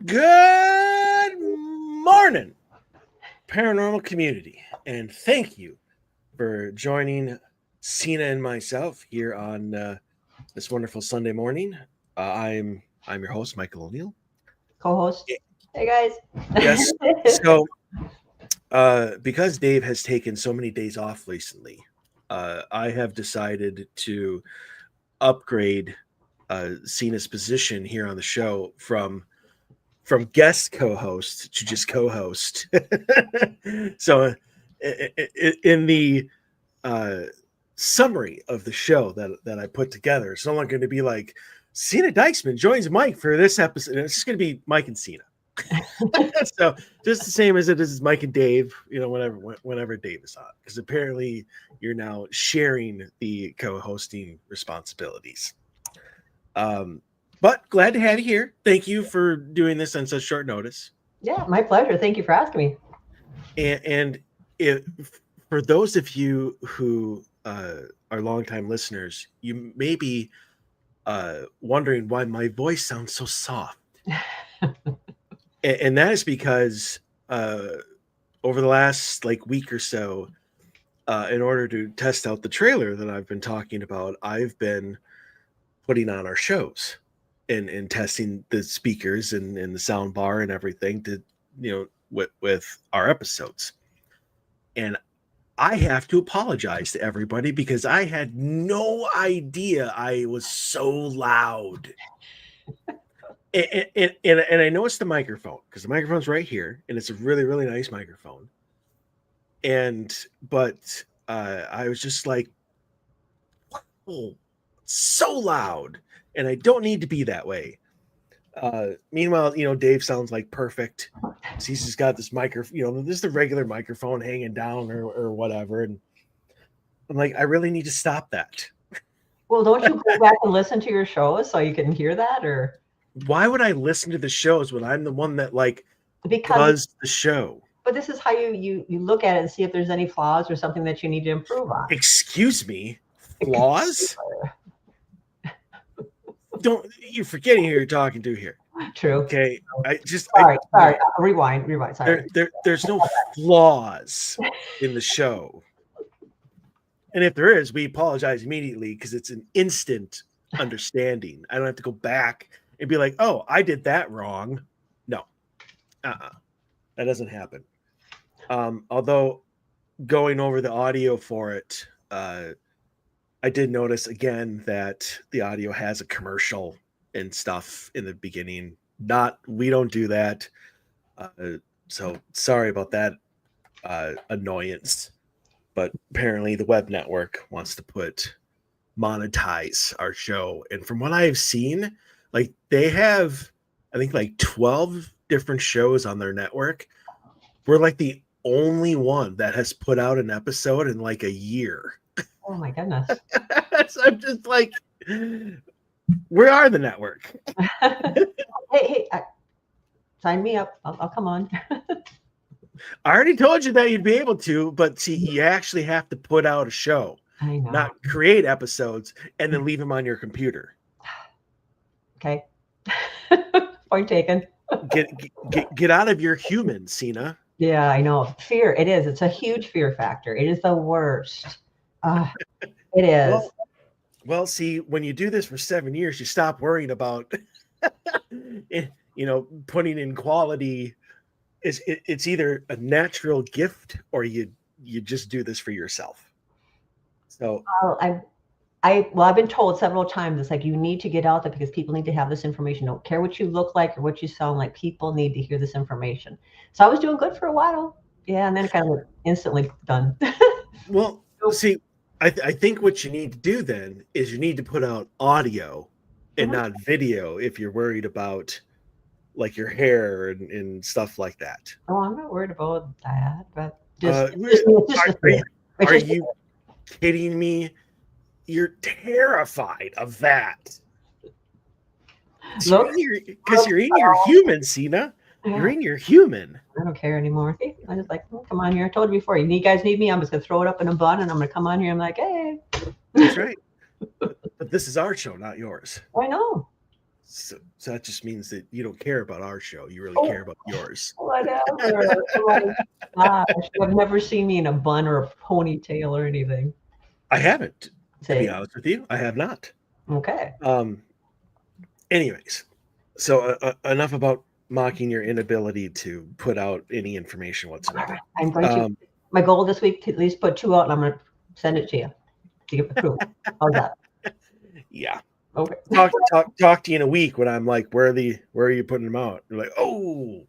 Good morning, paranormal community, and thank you for joining Sena and myself here on this wonderful Sunday morning. I'm your host, Michael O'Neill. Co-host. Hey guys. Yes. So, because Dave has taken so many days off recently, I have decided to upgrade Sena's position here on the show from guest co-host to just co-host. So in the summary of the show that I put together, it's no longer going to be like Sena Dykesman joins Mike for this episode. It's just going to be Mike and Sena. So just the same as it is Mike and Dave, whenever Dave is on, because apparently you're now sharing the co-hosting responsibilities. But glad to have you here. Thank you for doing this on such short notice. Yeah, my pleasure. Thank you for asking me. And for those of you who are longtime listeners, you may be wondering why my voice sounds so soft. And that is because over the last week or so, in order to test out the trailer that I've been talking about, I've been putting on our shows and testing the speakers and the sound bar and everything to, with our episodes. And I have to apologize to everybody because I had no idea I was so loud. And I know it's the microphone, because the microphone's right here and it's a really, really nice microphone. But I was just like, oh, so loud, and I don't need to be that way. Meanwhile, Dave sounds like perfect. He's just got this microphone, this is the regular microphone hanging down or whatever. And I'm like, I really need to stop that. Well, don't you go back and listen to your shows so you can hear that? Or why would I listen to the shows when I'm the one that does the show? But this is how you look at it and see if there's any flaws or something that you need to improve on. Excuse me, flaws? You're forgetting who you're talking to here. True. Okay. Sorry. Rewind. Sorry. There's no flaws in the show. And if there is, we apologize immediately because it's an instant understanding. I don't have to go back and be like, oh, I did that wrong. No. That doesn't happen. Although going over the audio for it, I did notice again that the audio has a commercial and stuff in the beginning. We don't do that. So sorry about that annoyance. But apparently the web network wants to monetize our show. And from what I've seen, they have, I think 12 different shows on their network. We're the only one that has put out an episode in a year. Oh my goodness. So I'm just we are the network. Hey, sign me up. I'll come on. I already told you that you'd be able to, but see, you actually have to put out a show, I know. Not create episodes and then leave them on your computer. Okay. Point taken. Get out of your human, Sena. Yeah, I know. Fear. It is. It's a huge fear factor. It is the worst. It is. Well, see, when you do this for 7 years, you stop worrying about, putting in quality. It's either a natural gift or you just do this for yourself. So I've been told several times, it's you need to get out there because people need to have this information. Don't care what you look like or what you sound like. People need to hear this information. So I was doing good for a while. Yeah, and then it kind of instantly done. Well, see, I think what you need to do then is you need to put out audio and not video if you're worried about your hair and stuff like that. Oh, I'm not worried about that, but are you kidding me? You're terrified of that. Because you're in your human, Sena. You're in your human. I don't care anymore. I'm just come on here. I told you before. You guys need me. I'm just gonna throw it up in a bun, and I'm gonna come on here. I'm hey. That's right. But this is our show, not yours. I know. So that just means that you don't care about our show. You really care about yours. Whatever. Oh my gosh. You have never seen me in a bun or a ponytail or anything. I haven't, to be See? honest with you. I have not. Okay. Anyways, so enough about mocking your inability to put out any information whatsoever. I'm going to. My goal this week to at least put 2 out, and I'm going to send it to you to get approval. How's that? Yeah. Okay. Talk to you in a week when I'm like, where are you putting them out? You're like, oh,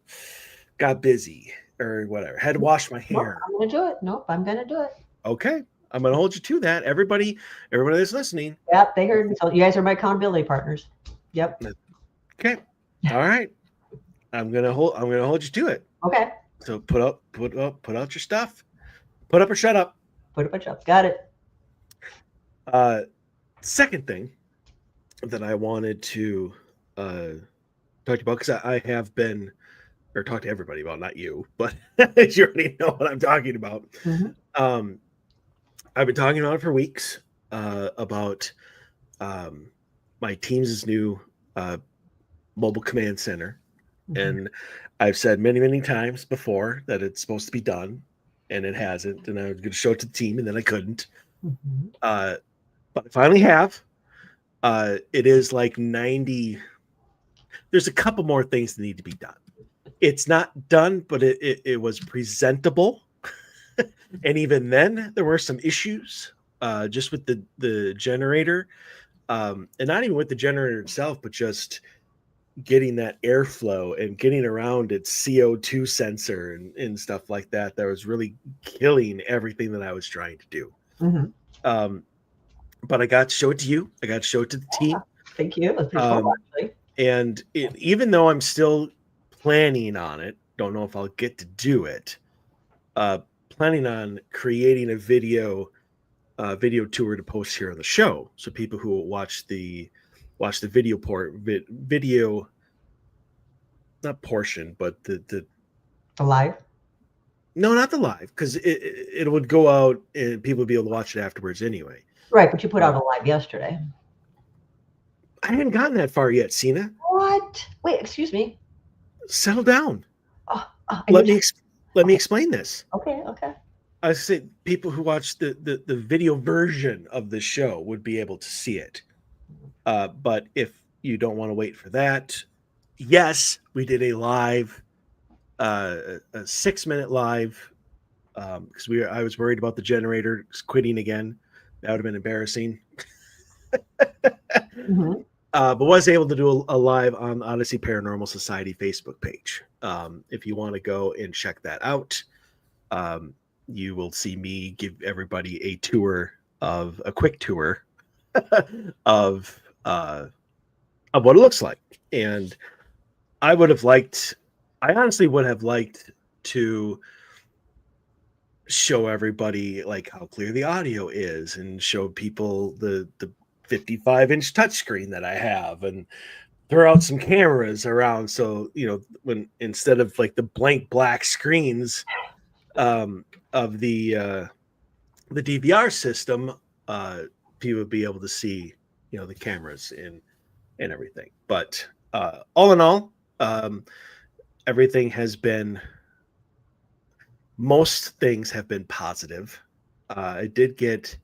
got busy or whatever. Had to wash my hair. Nope, I'm going to do it. Nope, I'm going to do it. Okay. I'm going to hold you to that. Everybody that's listening. Yep, they heard me. So you guys are my accountability partners. Yep. Okay. All right. I'm gonna hold you to it. Okay. So put out your stuff. Put up or shut up. Put up or shut up. Got it. Second thing that I wanted to talk about, because I have been, or talk to everybody about, not you, but you already know what I'm talking about. Mm-hmm. I've been talking about it for weeks, about my team's new mobile command center. Mm-hmm. And I've said many, many times before that it's supposed to be done, and it hasn't. And I was going to show it to the team, and then I couldn't. Mm-hmm. But I finally have. It is like 90. There's a couple more things that need to be done. It's not done, but it was presentable. And even then, there were some issues just with the generator. And not even with the generator itself, but just getting that airflow and getting around its CO2 sensor and stuff like that was really killing everything that I was trying to do. Mm-hmm. But I got to show it to you. I got to show it to the team. Thank you. That's pretty cool, actually. And even though I'm still planning on it, don't know if I'll get to do it, planning on creating a video tour to post here on the show. So people who watch the video, not portion, but the live. No, not the live, because it would go out and people would be able to watch it afterwards anyway. Right, but you put out a live yesterday. I hadn't gotten that far yet, Sena. What? Wait, excuse me. Settle down. Let me explain this. Okay. I say people who watch the video version of the show would be able to see it. But if you don't want to wait for that, yes, we did a live, a 6-minute live, because I was worried about the generator quitting again. That would have been embarrassing. Mm-hmm. But was able to do a live on Odyssey Paranormal Society Facebook page. If you want to go and check that out, you will see me give everybody a quick tour of what it looks like. And I honestly would have liked to show everybody like how clear the audio is and show people the 55-inch touchscreen that I have and throw out some cameras around. So, when instead of like the blank black screens of the DVR system, people would be able to see, the cameras and everything. But all in all, most things have been positive. I did get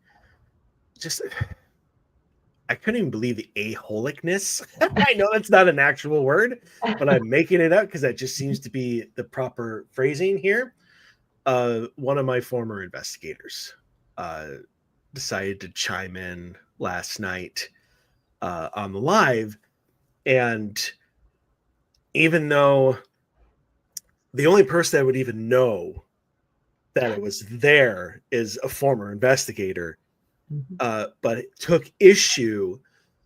I couldn't even believe the aholicness. I know that's not an actual word, but I'm making it up because that just seems to be the proper phrasing here. One of my former investigators decided to chime in last night on the live. And even though the only person that would even know that it was there is a former investigator, but it took issue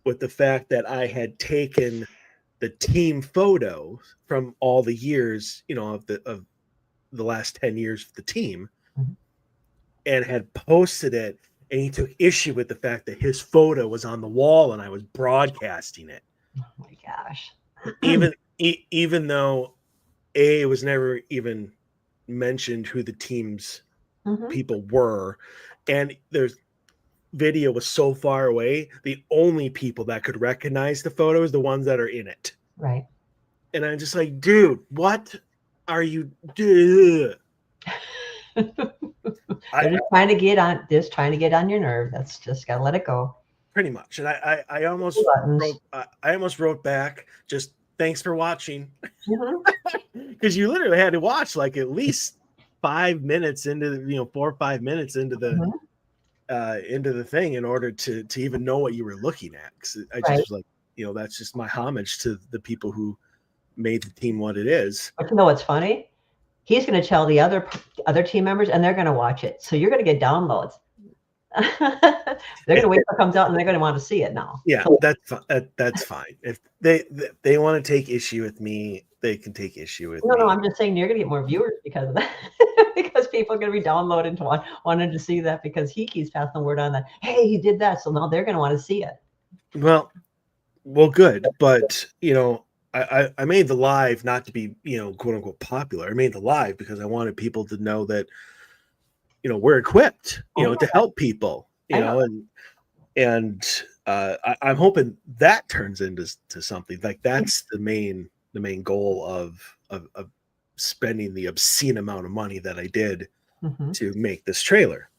with the fact that I had taken the team photo from all the years, of the last 10 years of the team, and had posted it. And he took issue with the fact that his photo was on the wall and I was broadcasting it. Oh my gosh! Even though it was never even mentioned who the team's people were, and video was so far away, the only people that could recognize the photo is the ones that are in it. Right. And I'm just like, dude, what are you doing? They're just trying to get on your nerve. That's just gotta let it go. Pretty much. And I almost wrote back, just thanks for watching. Because you literally had to watch like at least 5 minutes into the, 4 or 5 minutes into the thing in order to even know what you were looking at. Because I just like, that's just my homage to the people who made the team what it is. But you know what's funny? He's going to tell the other team members, and they're going to watch it. So you're going to get downloads. They're going to wait till it comes out, and they're going to want to see it now. Yeah, that's fine. If they want to take issue with me, they can take issue with me. No, I'm just saying you're going to get more viewers because of that. Because people are going to be downloading to wanting to see that because he keeps passing the word on that. Hey, he did that, so now they're going to want to see it. Well, good, but I made the live not to be, quote unquote popular. I made the live because I wanted people to know that, we're equipped, to help people, and I'm hoping that turns into something like that's the main goal of spending the obscene amount of money that I did to make this trailer.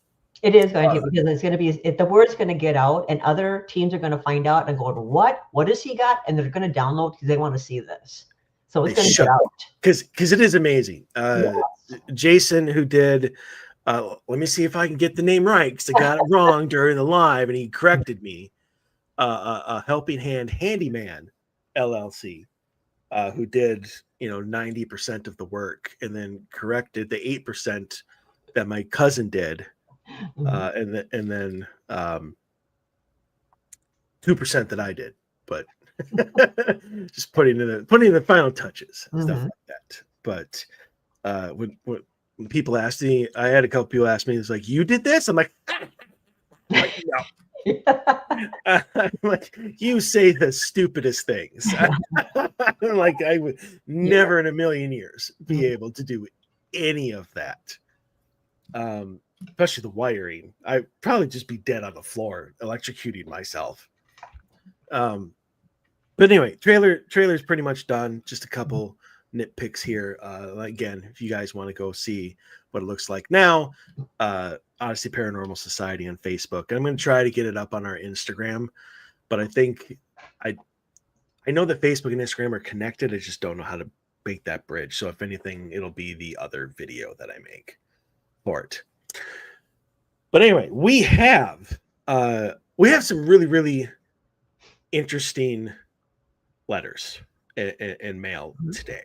It is going to, because it's going to be, if the word's going to get out and other teams are going to find out and go, what does he got? And they're going to download because they want to see this. So it's going to get out. Because it is amazing. Jason, who did, let me see if I can get the name right because I got it wrong during the live and he corrected me. A Helping Hand Handyman LLC, who did, 90% of the work and then corrected the 8% that my cousin did. And then 2% that I did, but just putting the final touches, stuff like that. But when people asked me, I had a couple people ask me, it's like, you did this? I'm like, no. I'm like, you say the stupidest things. Like, I would never in a million years be able to do any of that. Especially the wiring. I'd probably just be dead on the floor, electrocuting myself. But anyway, trailer's pretty much done. Just a couple nitpicks here. Again, if you guys want to go see what it looks like now, Odyssey Paranormal Society on Facebook. I'm going to try to get it up on our Instagram, but I think I know that Facebook and Instagram are connected. I just don't know how to make that bridge. So if anything, it'll be the other video that I make for it. But anyway, we have some really, really interesting letters and mail today.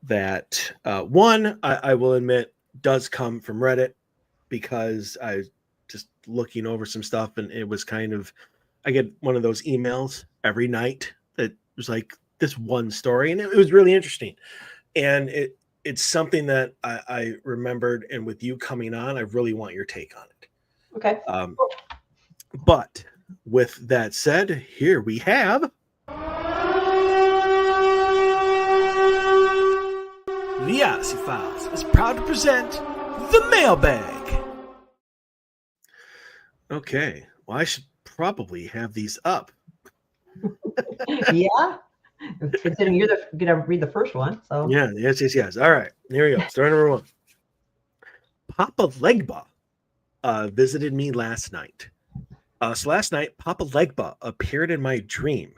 That one, I will admit, does come from Reddit because I was just looking over some stuff and it was kind of, I get one of those emails every night that was like this one story and it was really interesting. And it's something that I remembered, and with you coming on, I really want your take on it. Okay. But with that said, here we have the Odyssey Files is proud to present the Mailbag. Okay, well, I should probably have these up. Yeah. Considering you're gonna read the first one, so yeah, yes. All right, here we go. Story number 1. Para Legba visited me last night. So last night, Para Legba appeared in my dream.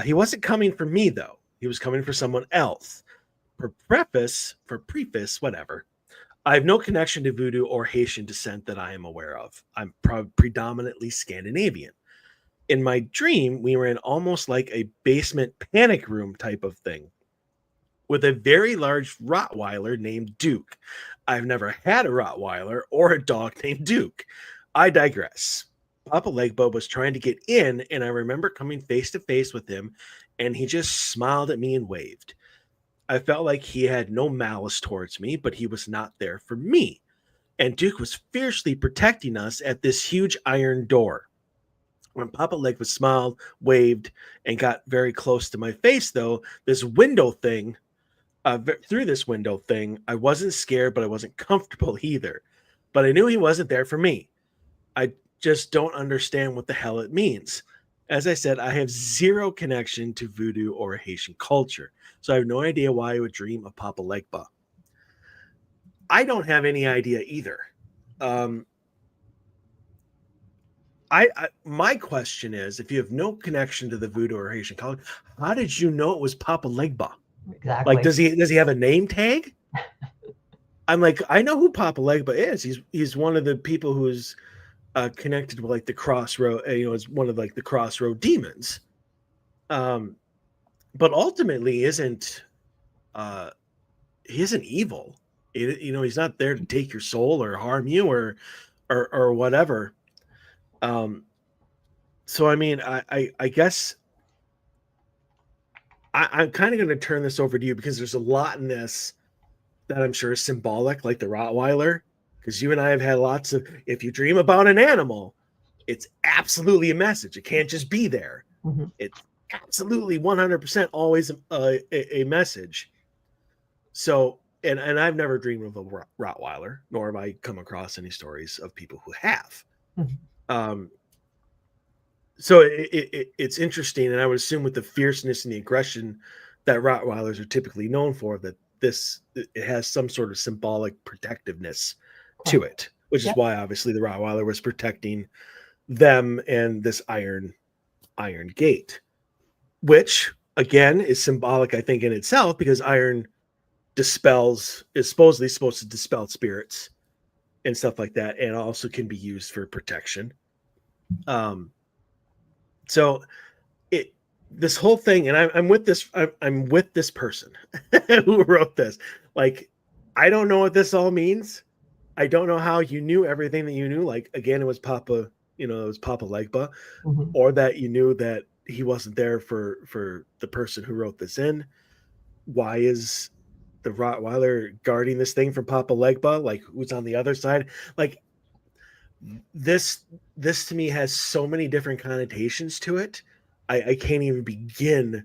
He wasn't coming for me though; he was coming for someone else. For preface, whatever. I have no connection to Voodoo or Haitian descent that I am aware of. I'm predominantly Scandinavian. In my dream, we were in almost like a basement panic room type of thing with a very large Rottweiler named Duke. I've never had a Rottweiler or a dog named Duke. I digress. Para Legba was trying to get in, and I remember coming face to face with him, and he just smiled at me and waved. I felt like he had no malice towards me, but he was not there for me. And Duke was fiercely protecting us at this huge iron door. When Para Legba smiled, waved, and got very close to my face, though, this window thing, through this window thing, I wasn't scared, but I wasn't comfortable either. But I knew he wasn't there for me. I just don't understand what the hell it means. As I said, I have zero connection to voodoo or Haitian culture, so I have no idea why I would dream of Papa Legba. I don't have any idea either. Um, my question is, if you have no connection to the voodoo or Haitian culture, how did you know it was Papa Legba? Like, Exactly. does he have a name tag? I'm like, I know who Papa Legba is. He's one of the people who's connected with like the crossroad. Is one of like the crossroad demons. Um, but ultimately, uh, he isn't evil. He's not there to take your soul or harm you or whatever. Um, so I mean, I guess I'm kind of going to turn this over to you because there's a lot in this that I'm sure is symbolic, like the Rottweiler. Because you and I have had lots of. If you dream about an animal, it's absolutely a message. It can't just be there. Mm-hmm. It's absolutely 100% always a message. So, and I've never dreamed of a Rottweiler, nor have I come across any stories of people who have. Mm-hmm. So it's interesting, and I would assume with the fierceness and the aggression that Rottweilers are typically known for, that it has some sort of symbolic protectiveness to it, which is why obviously the Rottweiler was protecting them and this iron gate, which again is symbolic, I think, in itself, because iron is supposedly supposed to dispel spirits and stuff like that, and also can be used for protection. So this whole thing, and I'm with this person who wrote this. Like, I don't know what this all means. I don't know how you knew everything that you knew. Like, again, it was Papa Legba, Mm-hmm. or that you knew that he wasn't there for the person who wrote this in. Why is the Rottweiler guarding this thing from Papa Legba? Like, who's on the other side? Like, this to me has so many different connotations to it. I can't even begin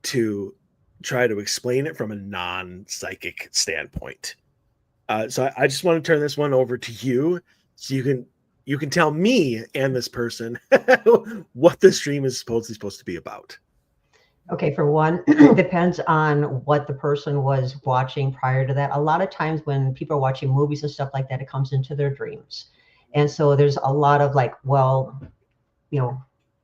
to try to explain it from a non-psychic standpoint. So I just want to turn this one over to you, so you can tell me and this person what this stream is supposed to be about. Okay, for one, depends on what the person was watching prior to that. A lot of times when people are watching movies and stuff like that, it comes into their dreams. And so there's a lot of like, well,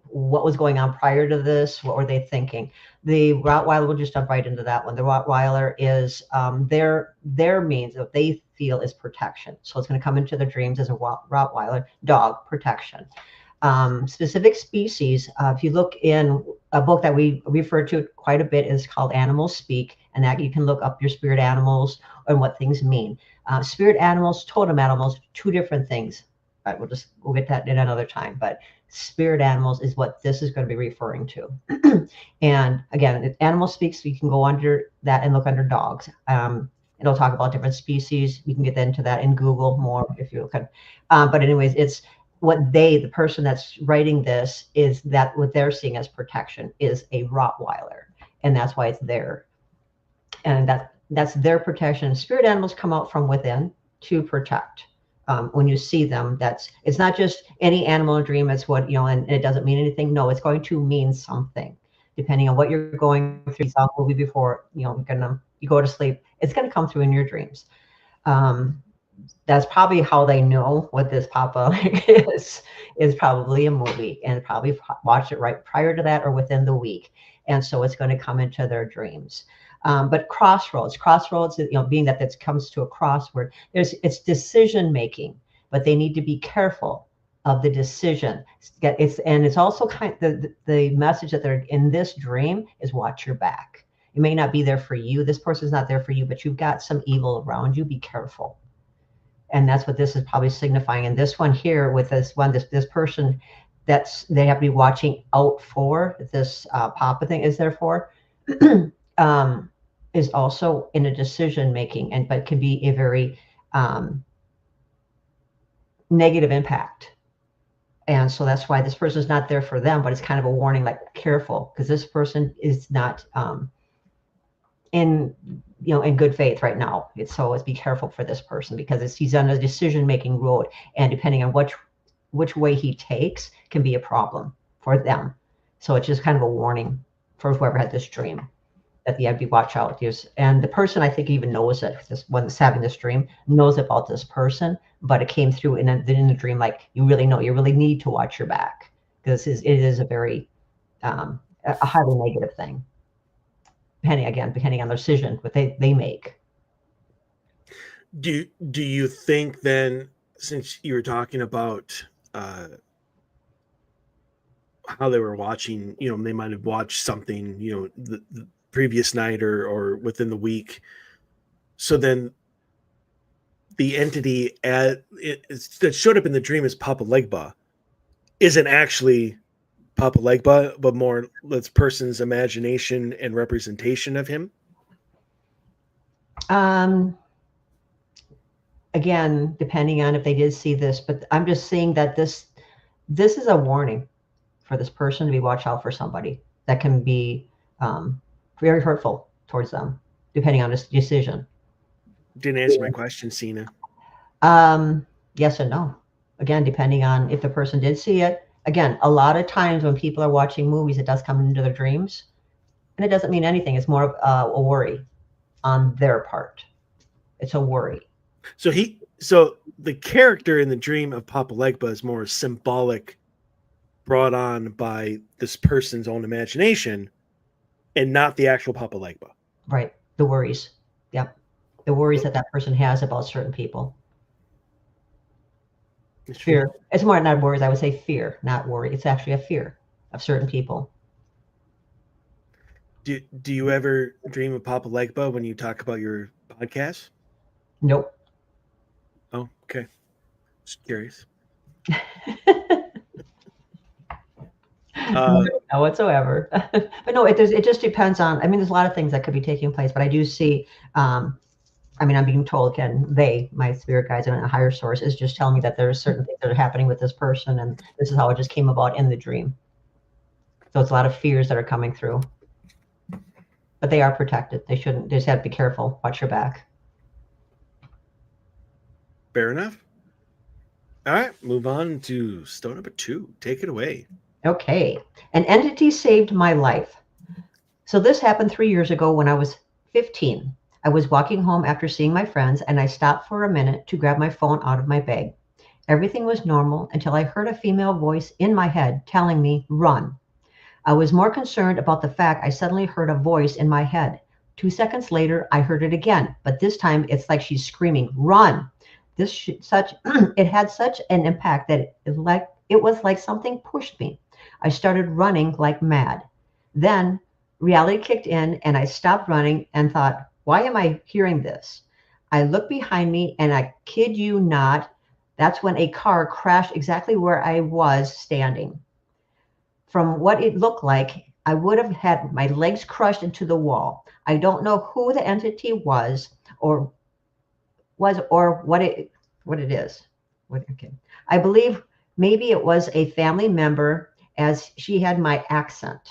what was going on prior to this? What were they thinking? The Rottweiler, we'll just jump right into that one. The Rottweiler is their means of they feel is protection. So it's going to come into their dreams as a Rottweiler dog protection. Specific species, if you look in a book that we refer to quite a bit, is called Animals Speak, and that you can look up your spirit animals and what things mean. Spirit animals, totem animals, two different things. But we'll get that in another time. But spirit animals is what this is going to be referring to. And again, if Animal Speaks, you can go under that and look under dogs. It'll talk about different species. You can get into that in Google more if you look at. But anyways, it's what the person that's writing this, is that what they're seeing as protection is a Rottweiler, and that's why it's there. And that's their protection. Spirit animals come out from within to protect. When you see them, it's not just any animal in a dream. It's what, and it doesn't mean anything. No, it's going to mean something depending on what you're going through. You saw a movie before, you go to sleep. It's going to come through in your dreams. That's probably how they know what this Papa is probably a movie, and probably watched it right prior to that or within the week. And so it's going to come into their dreams. But crossroads, being that it comes to a crossword, it's decision making, but they need to be careful of the decision. It's also the message that they're in this dream is watch your back. It may not be there for you. This person's not there for you, but you've got some evil around you. Be careful. And that's what this is probably signifying. And this one here with this person, they have to be watching out for. This Papa thing is there for. Is also in a decision making, but can be a very negative impact. And so that's why this person is not there for them, but it's kind of a warning, like careful, because this person is not in good faith right now. It's be careful for this person, because he's on a decision making road, and depending on which way he takes can be a problem for them. So it's just kind of a warning for whoever had this dream that you have to watch out. And the person, I think, even knows it. This one that's having this dream knows about this person, but it came through in the dream like, you really need to watch your back, because it is a very a highly negative thing, depending on the decision what they make. Do you think then, since you were talking about how they were watching, they might have watched something, the previous night or within the week, so then the entity that showed up in the dream as Papa Legba isn't actually Papa Legba, but more this person's imagination and representation of him? Again, depending on if they did see this, but I'm just seeing that this is a warning for this person to be watch out for somebody that can be very hurtful towards them, depending on this decision. Didn't answer my question, Sena. Yes and no. Again, depending on if the person did see it. Again, a lot of times when people are watching movies, it does come into their dreams, and it doesn't mean anything. It's more of a worry on their part. It's a worry. So the character in the dream of Papa Legba is more symbolic, brought on by this person's own imagination, and not the actual Papa Legba. Right. The worries. Yep. The worries that person has about certain people. Fear. It's more not worries. I would say fear, not worry. It's actually a fear of certain people. Do you ever dream of Papa Legba when you talk about your podcast? Nope. Oh, okay. Just curious. No whatsoever. But no, it just depends on, there's a lot of things that could be taking place, but I do see, I'm being told, again, my spirit guides and a higher source is just telling me that there's certain things that are happening with this person, and this is how it just came about in the dream. So it's a lot of fears that are coming through. But they are protected. They just have to be careful. Watch your back. Fair enough. All right, move on to stone number 2. Take it away. Okay. An entity saved my life. So this happened 3 years ago when I was 15. I was walking home after seeing my friends, and I stopped for a minute to grab my phone out of my bag. Everything was normal until I heard a female voice in my head telling me, run. I was more concerned about the fact I suddenly heard a voice in my head. 2 seconds later, I heard it again, but this time it's like she's screaming, run. It had such an impact that it was like something pushed me. I started running like mad. Then reality kicked in, and I stopped running and thought, why am I hearing this? I looked behind me, and I kid you not, that's when a car crashed exactly where I was standing. From what it looked like, I would have had my legs crushed into the wall. I don't know who the entity was or what it is. Okay. I believe maybe it was a family member, as she had my accent.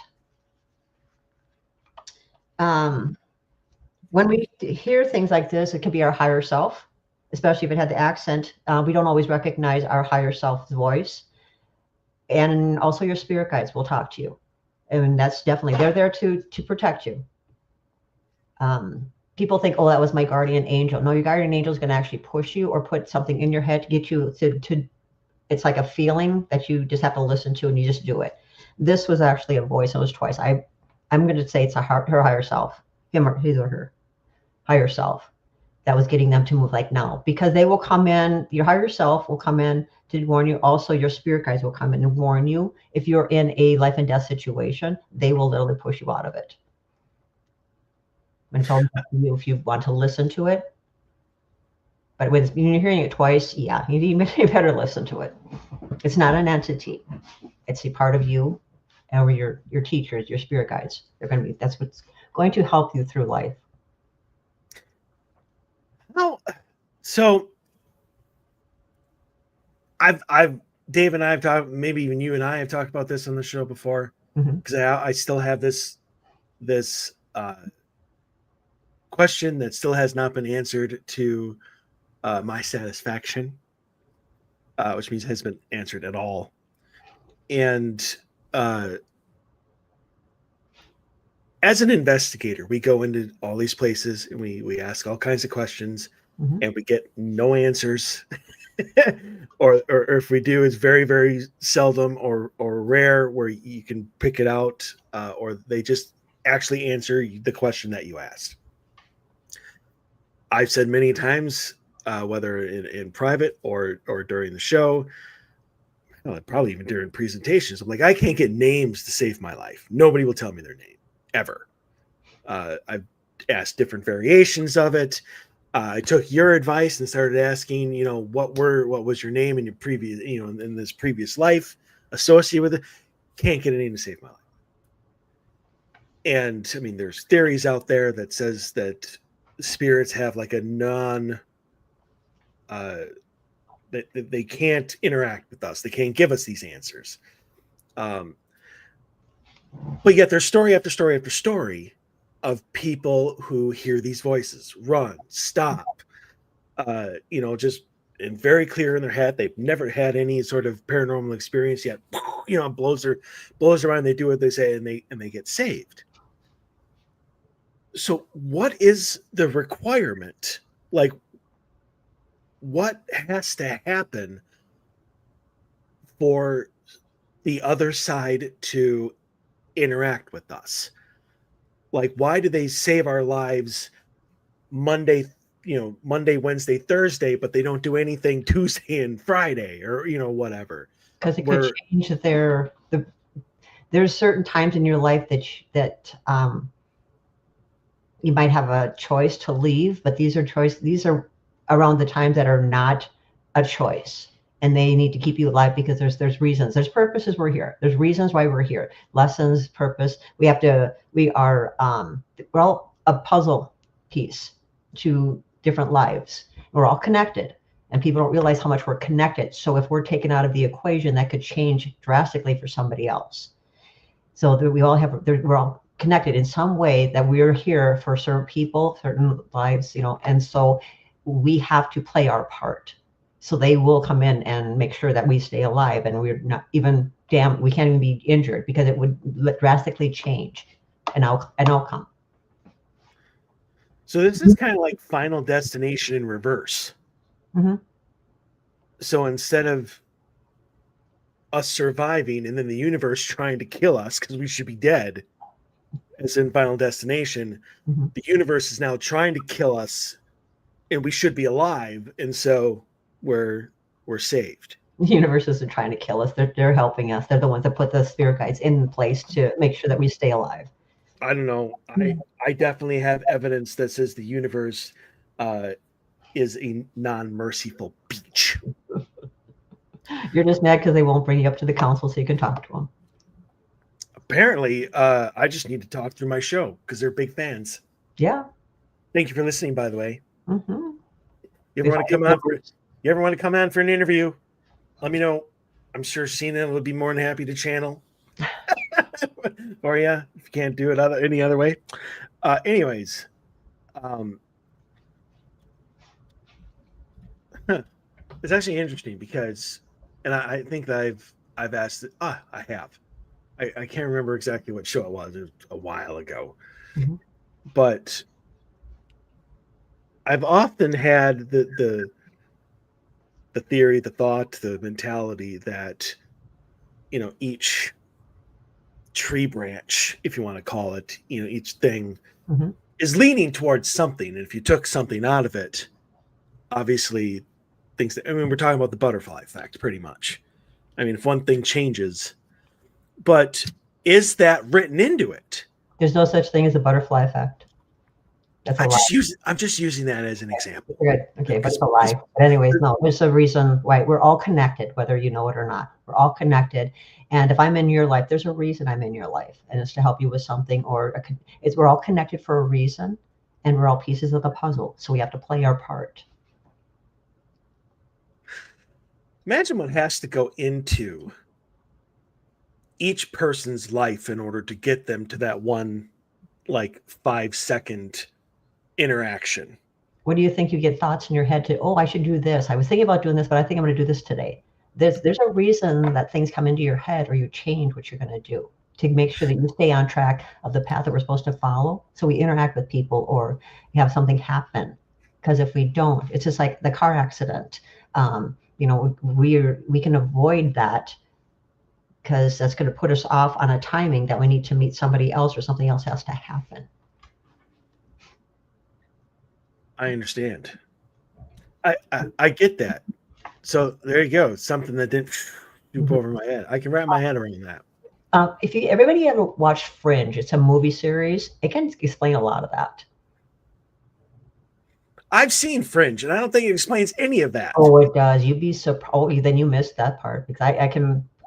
When we hear things like this, it could be our higher self, especially if it had the accent. We don't always recognize our higher self's voice. And also your spirit guides will talk to you. And that's definitely, they're there to protect you. People think, oh, that was my guardian angel. No, your guardian angel is going to actually push you or put something in your head to get you to it's like a feeling that you just have to listen to, and you just do it. This was actually a voice. It was twice. I'm going to say it's her higher self, his or her higher self, that was getting them to move like now, because they will come in. Your higher self will come in to warn you. Also, your spirit guides will come in and warn you. If you're in a life and death situation, they will literally push you out of it. And it's all up to you if you want to listen to it. But when you're hearing it twice, yeah, you better listen to it. It's not an entity. It's a part of you, or your teachers, your spirit guides. That's what's going to help you through life. Oh, so Dave and I have talked, maybe even you and I have talked about this on the show before, because I still have this question that still has not been answered to my satisfaction. which means it hasn't been answered at all. And as an investigator, we go into all these places and we ask all kinds of questions, and we get no answers. or if we do, it's very, very seldom or rare where you can pick it out, or they just actually answer the question that you asked. I've said many times, whether in private or during the show, probably even during presentations, I'm like, I can't get names to save my life. Nobody will tell me their name ever. I've asked different variations of it. I took your advice and started asking, what was your name in your previous, in this previous life associated with it. Can't get a name to save my life. And I mean, there's theories out there that says that spirits have like a that they can't interact with us. They can't give us these answers. But yet there's story after story after story of people who hear these voices, run, stop, just and very clear in their head. They've never had any sort of paranormal experience yet. Blows around. They do what they say, and they get saved. So, what is the requirement? Like, what has to happen for the other side to interact with us? Like, why do they save our lives Monday, Wednesday, Thursday, but they don't do anything Tuesday and Friday or, whatever? Because it could change there's certain times in your life that you might have a choice to leave, but these are around the times that are not a choice, and they need to keep you alive because there's reasons, there's purposes. We're here. There's reasons why we're here. Lessons, purpose. We're all a puzzle piece to different lives. We're all connected, and people don't realize how much we're connected. So if we're taken out of the equation, that could change drastically for somebody else. So we're all connected in some way, that we're here for certain people, certain lives, and so we have to play our part. So they will come in and make sure that we stay alive, and we're not even we can't even be injured, because it would drastically change an outcome. So this is kind of like Final Destination in reverse. Mm-hmm. So instead of us surviving and then the universe trying to kill us because we should be dead, as in Final Destination, the universe is now trying to kill us, and we should be alive, and so we're saved. The universe isn't trying to kill us. They're helping us. They're the ones that put the spirit guides in place to make sure that we stay alive. I don't know. I definitely have evidence that says the universe is a non-merciful beach. You're just mad because they won't bring you up to the council so you can talk to them. Apparently, I just need to talk through my show because they're big fans. Yeah. Thank you for listening, by the way. Mm-hmm. You ever want to come on for an interview? Let me know. I'm sure Sena would be more than happy to channel for you if you can't do it any other way. Anyways, it's actually interesting because, and I think that I've asked. I have. I can't remember exactly what show it was. It was a while ago, but I've often had the theory, the thought, the mentality that each tree branch, if you want to call it, each thing is leaning towards something, and if you took something out of it, obviously things that, we're talking about the butterfly effect pretty much. I mean, if one thing changes, but is that written into it? There's no such thing as a butterfly effect. That's a lie. I'm just using that as an example. Good. Okay, but it's a lie. But anyways, no, there's a reason why we're all connected, whether you know it or not. We're all connected. And if I'm in your life, there's a reason I'm in your life. And it's to help you with something, we're all connected for a reason, and we're all pieces of the puzzle. So we have to play our part. Imagine what has to go into each person's life in order to get them to that one, 5-second interaction. What do you think? You get thoughts in your head I should do this. I was thinking about doing this, but I think I'm going to do this today. there's a reason that things come into your head or you change what you're going to do to make sure that you stay on track of the path that we're supposed to follow. So we interact with people or you have something happen. Because if we don't, it's just like the car accident. We can avoid that because that's going to put us off on a timing that we need to meet somebody else or something else has to happen. I understand. I get that. So there you go. Something that didn't swoop over my head. I can wrap my head around that. If everybody ever watched Fringe, it's a movie series. It can explain a lot of that. I've seen Fringe, and I don't think it explains any of that. Oh, it does. You'd be surprised. Oh, then you missed that part because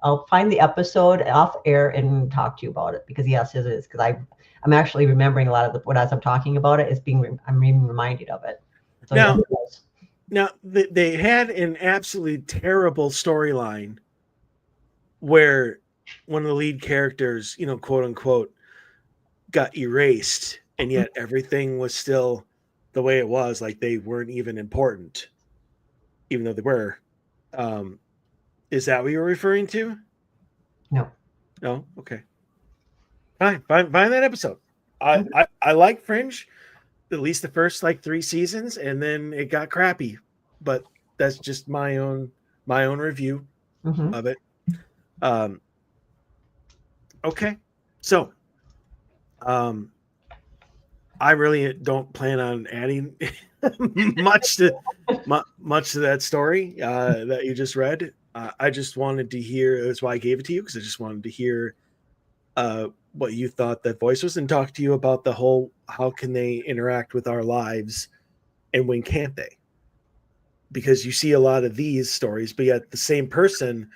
I'll find the episode off air and talk to you about it because yes, it is because I'm actually remembering a lot of what as I'm talking about it. I'm being reminded of it. So now they had an absolutely terrible storyline where one of the lead characters, quote unquote, got erased, and yet everything was still the way it was, like they weren't even important, even though they were. Is that what you're referring to? No. No? Okay. Fine. Find that episode. I like Fringe, at least the first 3 seasons, and then it got crappy. But that's just my own review of it. Okay. So I really don't plan on adding much to that story that you just read. I just wanted to hear. That's why I gave it to you, because I just wanted to hear what you thought that voice was and talk to you about the whole how can they interact with our lives and when can't they? Because you see a lot of these stories, but yet the same person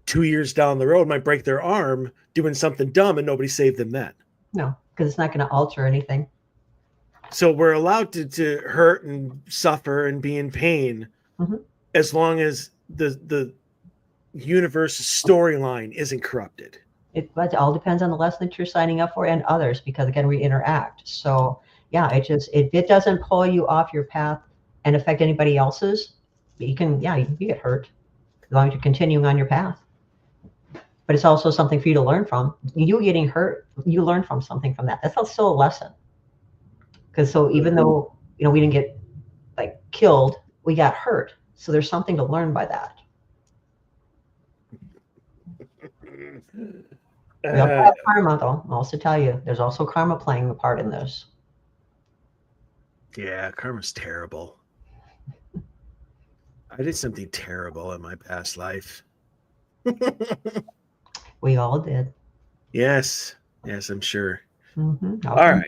2 years down the road might break their arm doing something dumb and nobody saved them then. No, because it's not going to alter anything. So we're allowed to hurt and suffer and be in pain as long as the universe's storyline isn't corrupted. It all depends on the lesson that you're signing up for and others, because again, we interact. So yeah, it doesn't pull you off your path and affect anybody else's, you can get hurt as long as you're continuing on your path. But it's also something for you to learn from. You getting hurt, you learn from something from that. That's still a lesson. Because so even though we didn't get killed, we got hurt. So there's something to learn by that. We also have karma, though. I'll also tell you, there's also karma playing a part in this. Yeah, karma's terrible. I did something terrible in my past life. We all did. Yes, I'm sure. Mm-hmm. Okay.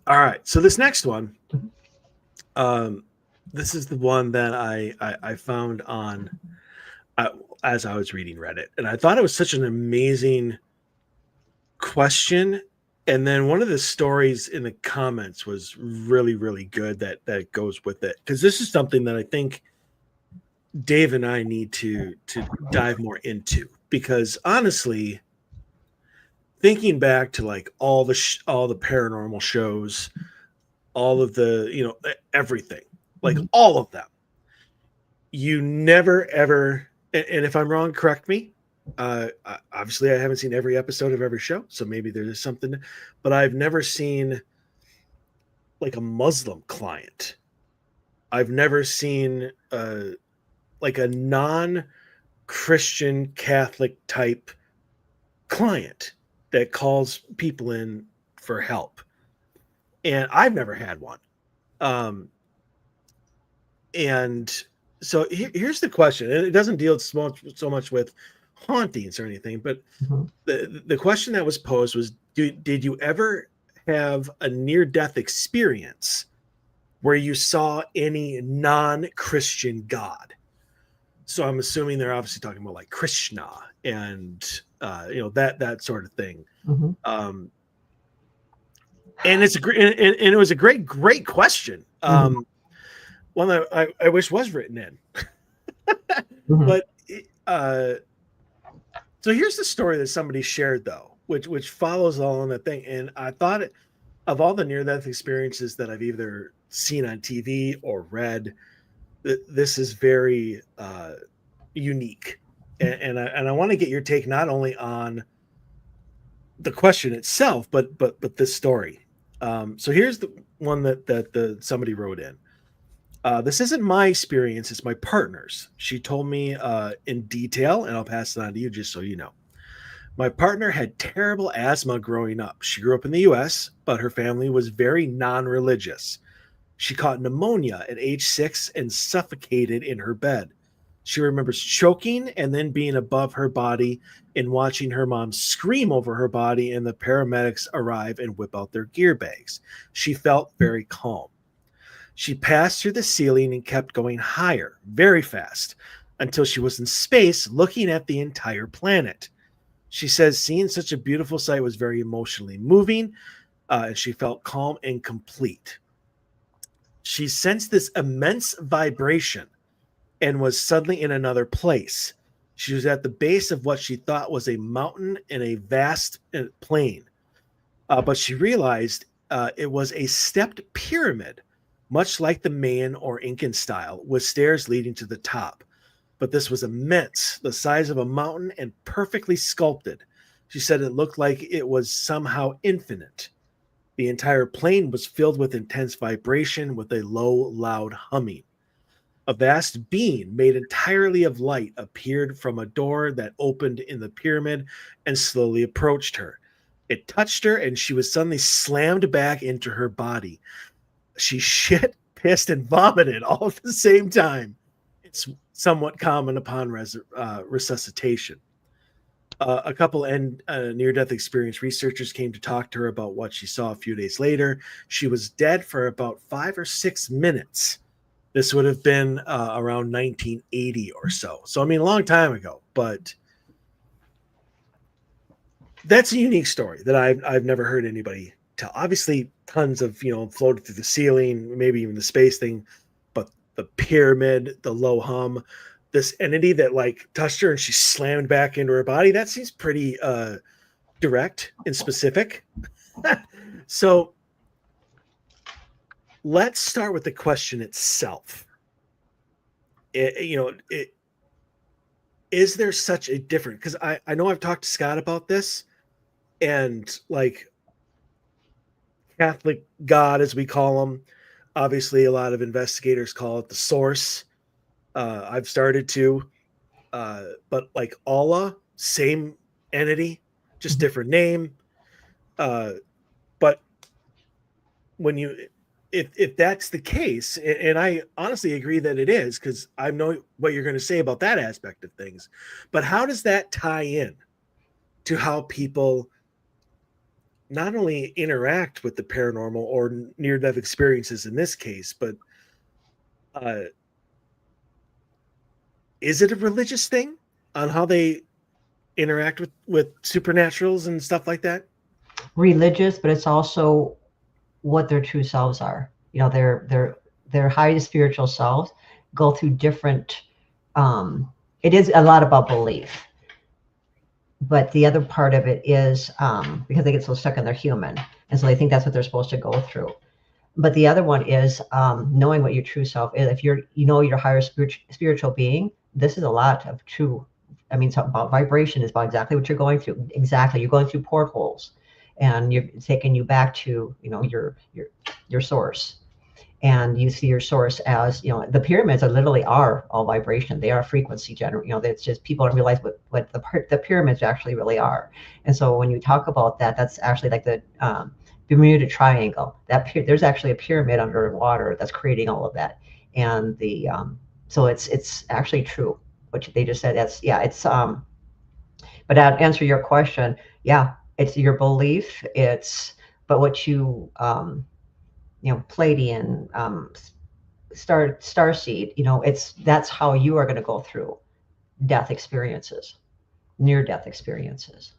All right. So this next one, this is the one that I found on as I was reading Reddit, and I thought it was such an amazing question. And then one of the stories in the comments was really, really good that goes with it, because this is something that I think Dave and I need to dive more into, because honestly, thinking back to all the paranormal shows, all of the everything, all of them, you never ever, and if I'm wrong, correct me. Obviously, I haven't seen every episode of every show, so maybe there's something, but I've never seen a Muslim client. I've never seen a non-Christian Catholic type client that calls people in for help, and I've never had one. And so here's the question, and it doesn't deal so much with hauntings or anything, but the question that was posed was, did you ever have a near-death experience where you saw any non-Christian god? So I'm assuming they're obviously talking about Krishna and that sort of thing. And it's it was a great question. One that I wish was written in. But so here's the story that somebody shared, though, which follows all on that thing. And I thought of all the near-death experiences that I've either seen on TV or read, this is very unique, and I want to get your take not only on the question itself, but this story. So here's the one that somebody wrote in. This isn't my experience; it's my partner's. She told me in detail, and I'll pass it on to you just so you know. My partner had terrible asthma growing up. She grew up in the U.S., but her family was very non-religious. She caught pneumonia at age 6 and suffocated in her bed. She remembers choking and then being above her body and watching her mom scream over her body and the paramedics arrive and whip out their gear bags. She felt very calm. She passed through the ceiling and kept going higher, very fast, until she was in space looking at the entire planet. She says seeing such a beautiful sight was very emotionally moving, and she felt calm and complete. She sensed this immense vibration and was suddenly in another place. She was at the base of what she thought was a mountain in a vast plain, but she realized it was a stepped pyramid, much like the Mayan or Incan style, with stairs leading to the top. But this was immense, the size of a mountain and perfectly sculpted. She said it looked like it was somehow infinite. The entire plane was filled with intense vibration with a low, loud humming. A vast being made entirely of light appeared from a door that opened in the pyramid and slowly approached her. It touched her and she was suddenly slammed back into her body. She shit, pissed, and vomited all at the same time. It's somewhat common upon resuscitation. A couple near-death experience researchers came to talk to her about what she saw a few days later. She was dead for about 5 or 6 minutes. This would have been around 1980 or so. So, I mean, a long time ago. But that's a unique story that I've never heard anybody tell. Obviously, tons of, floated through the ceiling, maybe even the space thing. But the pyramid, the low hum, this entity that like touched her and she slammed back into her body, that seems pretty direct and specific. So let's start with the question itself. Is there such a difference? Because I know I've talked to Scott about this, and like Catholic God, as we call them, obviously a lot of investigators call it the source. I've started to, but like Allah, same entity, just different name. But when if that's the case, and I honestly agree that it is, because I know what you're going to say about that aspect of things, but how does that tie in to how people not only interact with the paranormal or near-death experiences in this case, but is it a religious thing on how they interact with supernaturals and stuff like that? Religious, but it's also what their true selves are. Their highest spiritual selves go through different. It is a lot about belief, but the other part of it is because they get so stuck in their human, and so they think that's what they're supposed to go through. But the other one is knowing what your true self is. If your higher spiritual being, this is a lot of true. I mean, it's about vibration. Is about exactly what you're going through. Exactly, you're going through portholes, and you're taking you back to your source. And you see your source as the pyramids are all vibration. They are frequency generated. It's just people don't realize what the pyramids actually really are. And so when you talk about that, that's actually like the Bermuda Triangle. There's actually a pyramid underwater that's creating all of that. And the so it's actually true what they just said. But to answer your question, yeah, it's your belief. But what you Palladian, starseed, that's how you are going to go through death experiences, near death experiences,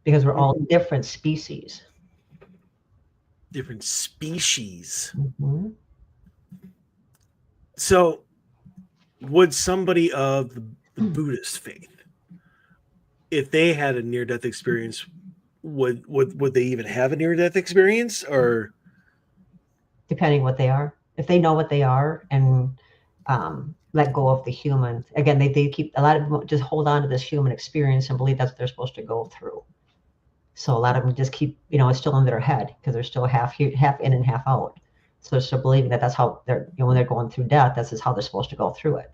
because we're all different species. Different species. Mm-hmm. So would somebody of the Buddhist faith, if they had a near-death experience, would they even have a near-death experience? Or Depending what they are. if they know what they are and let go of the human. Again, they keep, a lot of them just hold on to this human experience and believe that's what they're supposed to go through. So a lot of them just keep, it's still in their head because they're still half in and half out. So they're still believing that that's how they're, when they're going through death, this is how they're supposed to go through it.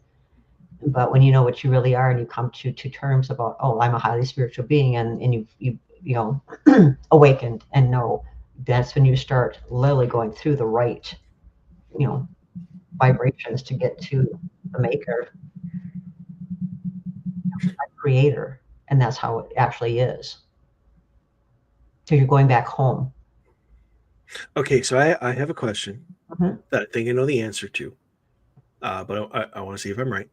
But when you know what you really are and you come to terms about, oh, I'm a highly spiritual being, and you awakened and know, that's when you start literally going through the right, vibrations to get to the maker, creator, and that's how it actually is. So you're going back home. Okay, so I have a question that I think I know the answer to, but I want to see if I'm right.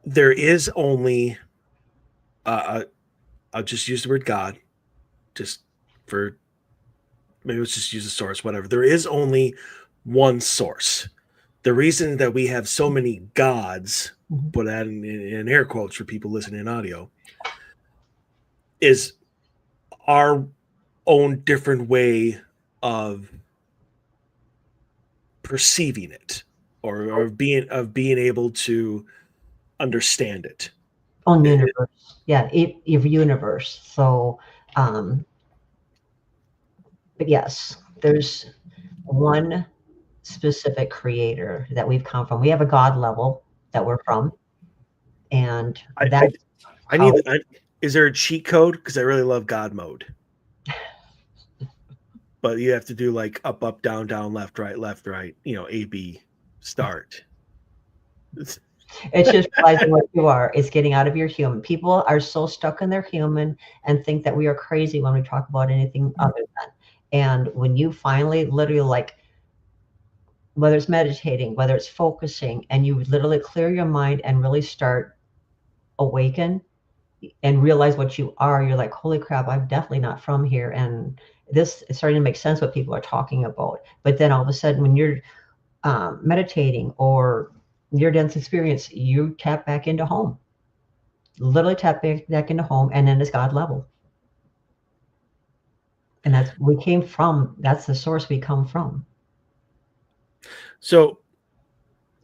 There is only, I'll just use the word God, just for, maybe let's just use a source, whatever. There is only one source. The reason that we have so many gods, put that in air quotes for people listening in audio, is our own different way of perceiving it, or being able to understand it. On universe, yeah, if universe. So, but yes, there's one specific creator that we've come from. We have a God level that we're from, and that's is there a cheat code? Because I really love God mode. But you have to do like up, up, down, down, left, right, A, B, start. It's just realizing what you are. It's getting out of your human. People are so stuck in their human and think that we are crazy when we talk about anything other than. And when you finally literally, like, whether it's meditating, whether it's focusing, and you literally clear your mind and really start awaken and realize what you are, you're like, holy crap, I'm definitely not from here. And this is starting to make sense what people are talking about. But then all of a sudden, when you're meditating or near-death experience, you tap back into home. Literally tap back into home, and then it's God level. And that's we came from. That's the source we come from. So,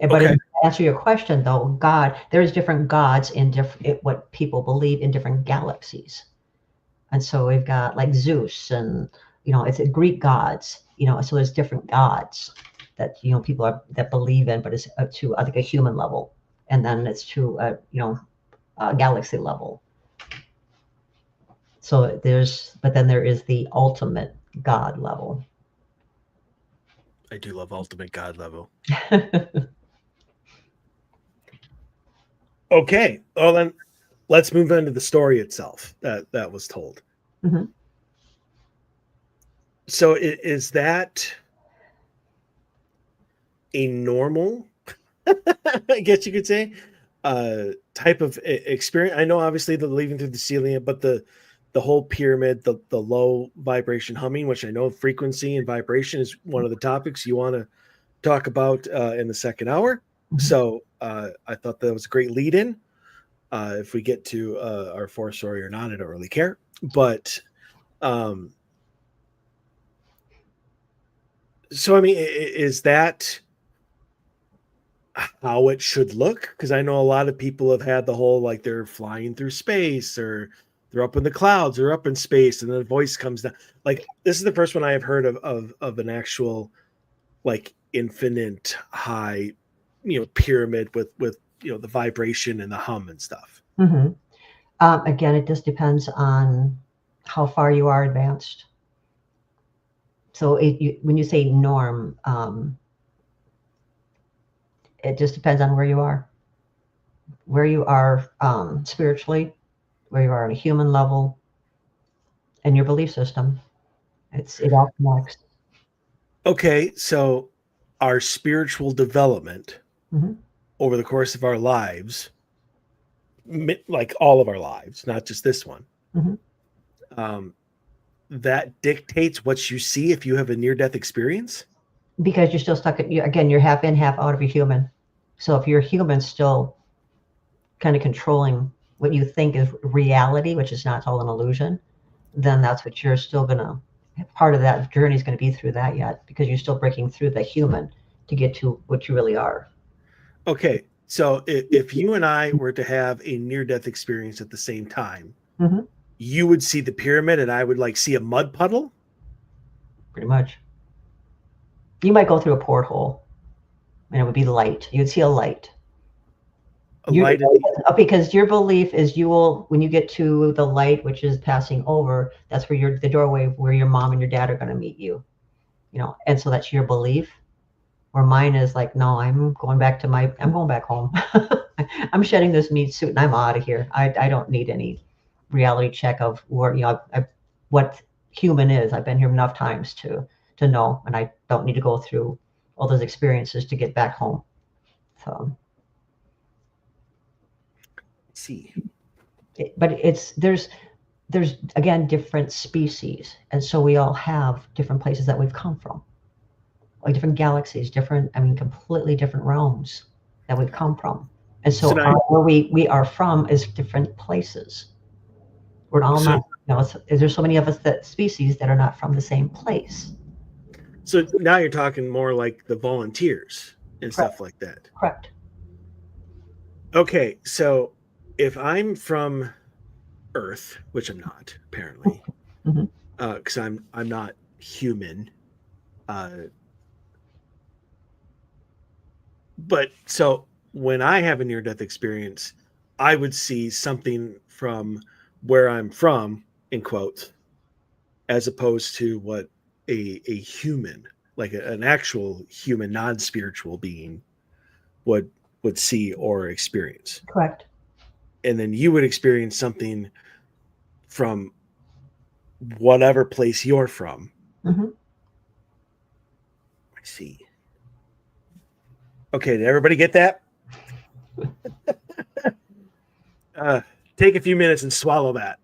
but to answer your question, though, God, there's different gods in different what people believe in different galaxies. And so we've got like Zeus, and it's Greek gods. So there's different gods that people that believe in, but it's to like a human level, and then it's to a galaxy level. So but then there is the ultimate God level. I do love ultimate God level. Okay, well then, let's move on to the story itself that was told. Mm-hmm. So is that a normal, I guess you could say, type of experience? I know obviously the leaving through the ceiling, but the whole pyramid, the low vibration humming, which I know frequency and vibration is one of the topics you want to talk about in the second hour. Mm-hmm. So I thought that was a great lead in. If we get to our fourth story or not, I don't really care. But so, I mean, is that how it should look? Because I know a lot of people have had the whole, like, they're flying through space, or they're up in the clouds, or up in space, and then a voice comes down. Like, this is the first one I have heard of an actual, like, infinite high, pyramid with the vibration and the hum and stuff. Mm-hmm. Again, it just depends on how far you are advanced. So when you say norm, it just depends on where you are spiritually, where you are on a human level, and your belief system. It all connects. Okay, so our spiritual development over the course of our lives, like all of our lives, not just this one, that dictates what you see if you have a near-death experience? Because you're still stuck again, you're half in, half out of your human. So if your human's still kind of controlling what you think is reality, which is not, it's all an illusion, then that's what you're still gonna part of that journey is going to be through that yet, because you're still breaking through the human to get to what you really are. Okay, so if you and I were to have a near-death experience at the same time, Hmm. you would see the pyramid and I would like see a mud puddle? Pretty much. You might go through a porthole, and it would be light. You'd see a light. A light at the Because your belief is you will, when you get to the light, which is passing over, that's where the doorway where your mom and your dad are going to meet you. And so that's your belief. Where mine is like, no, I'm going back home. I'm shedding this meat suit and I'm out of here. I don't need any reality check of where, what human is. I've been here enough times to know, and I don't need to go through all those experiences to get back home. So, see. but there's again different species, and so we all have different places that we've come from, like different galaxies, completely different realms that we've come from. And so where we are from is different places. We're all not, there's so many of us that species that are not from the same place. So now you're talking more like the volunteers and Correct. stuff like that. Correct. Okay, so if I'm from Earth, which I'm not apparently, Mhm. because I'm not human. But so when I have a near-death experience, I would see something from where I'm from, in quotes, as opposed to what a human, like an actual human, non-spiritual being, would see or experience. Correct. And then you would experience something from whatever place you're from. Hmm. I see. Okay, did everybody get that? Take a few minutes and swallow that.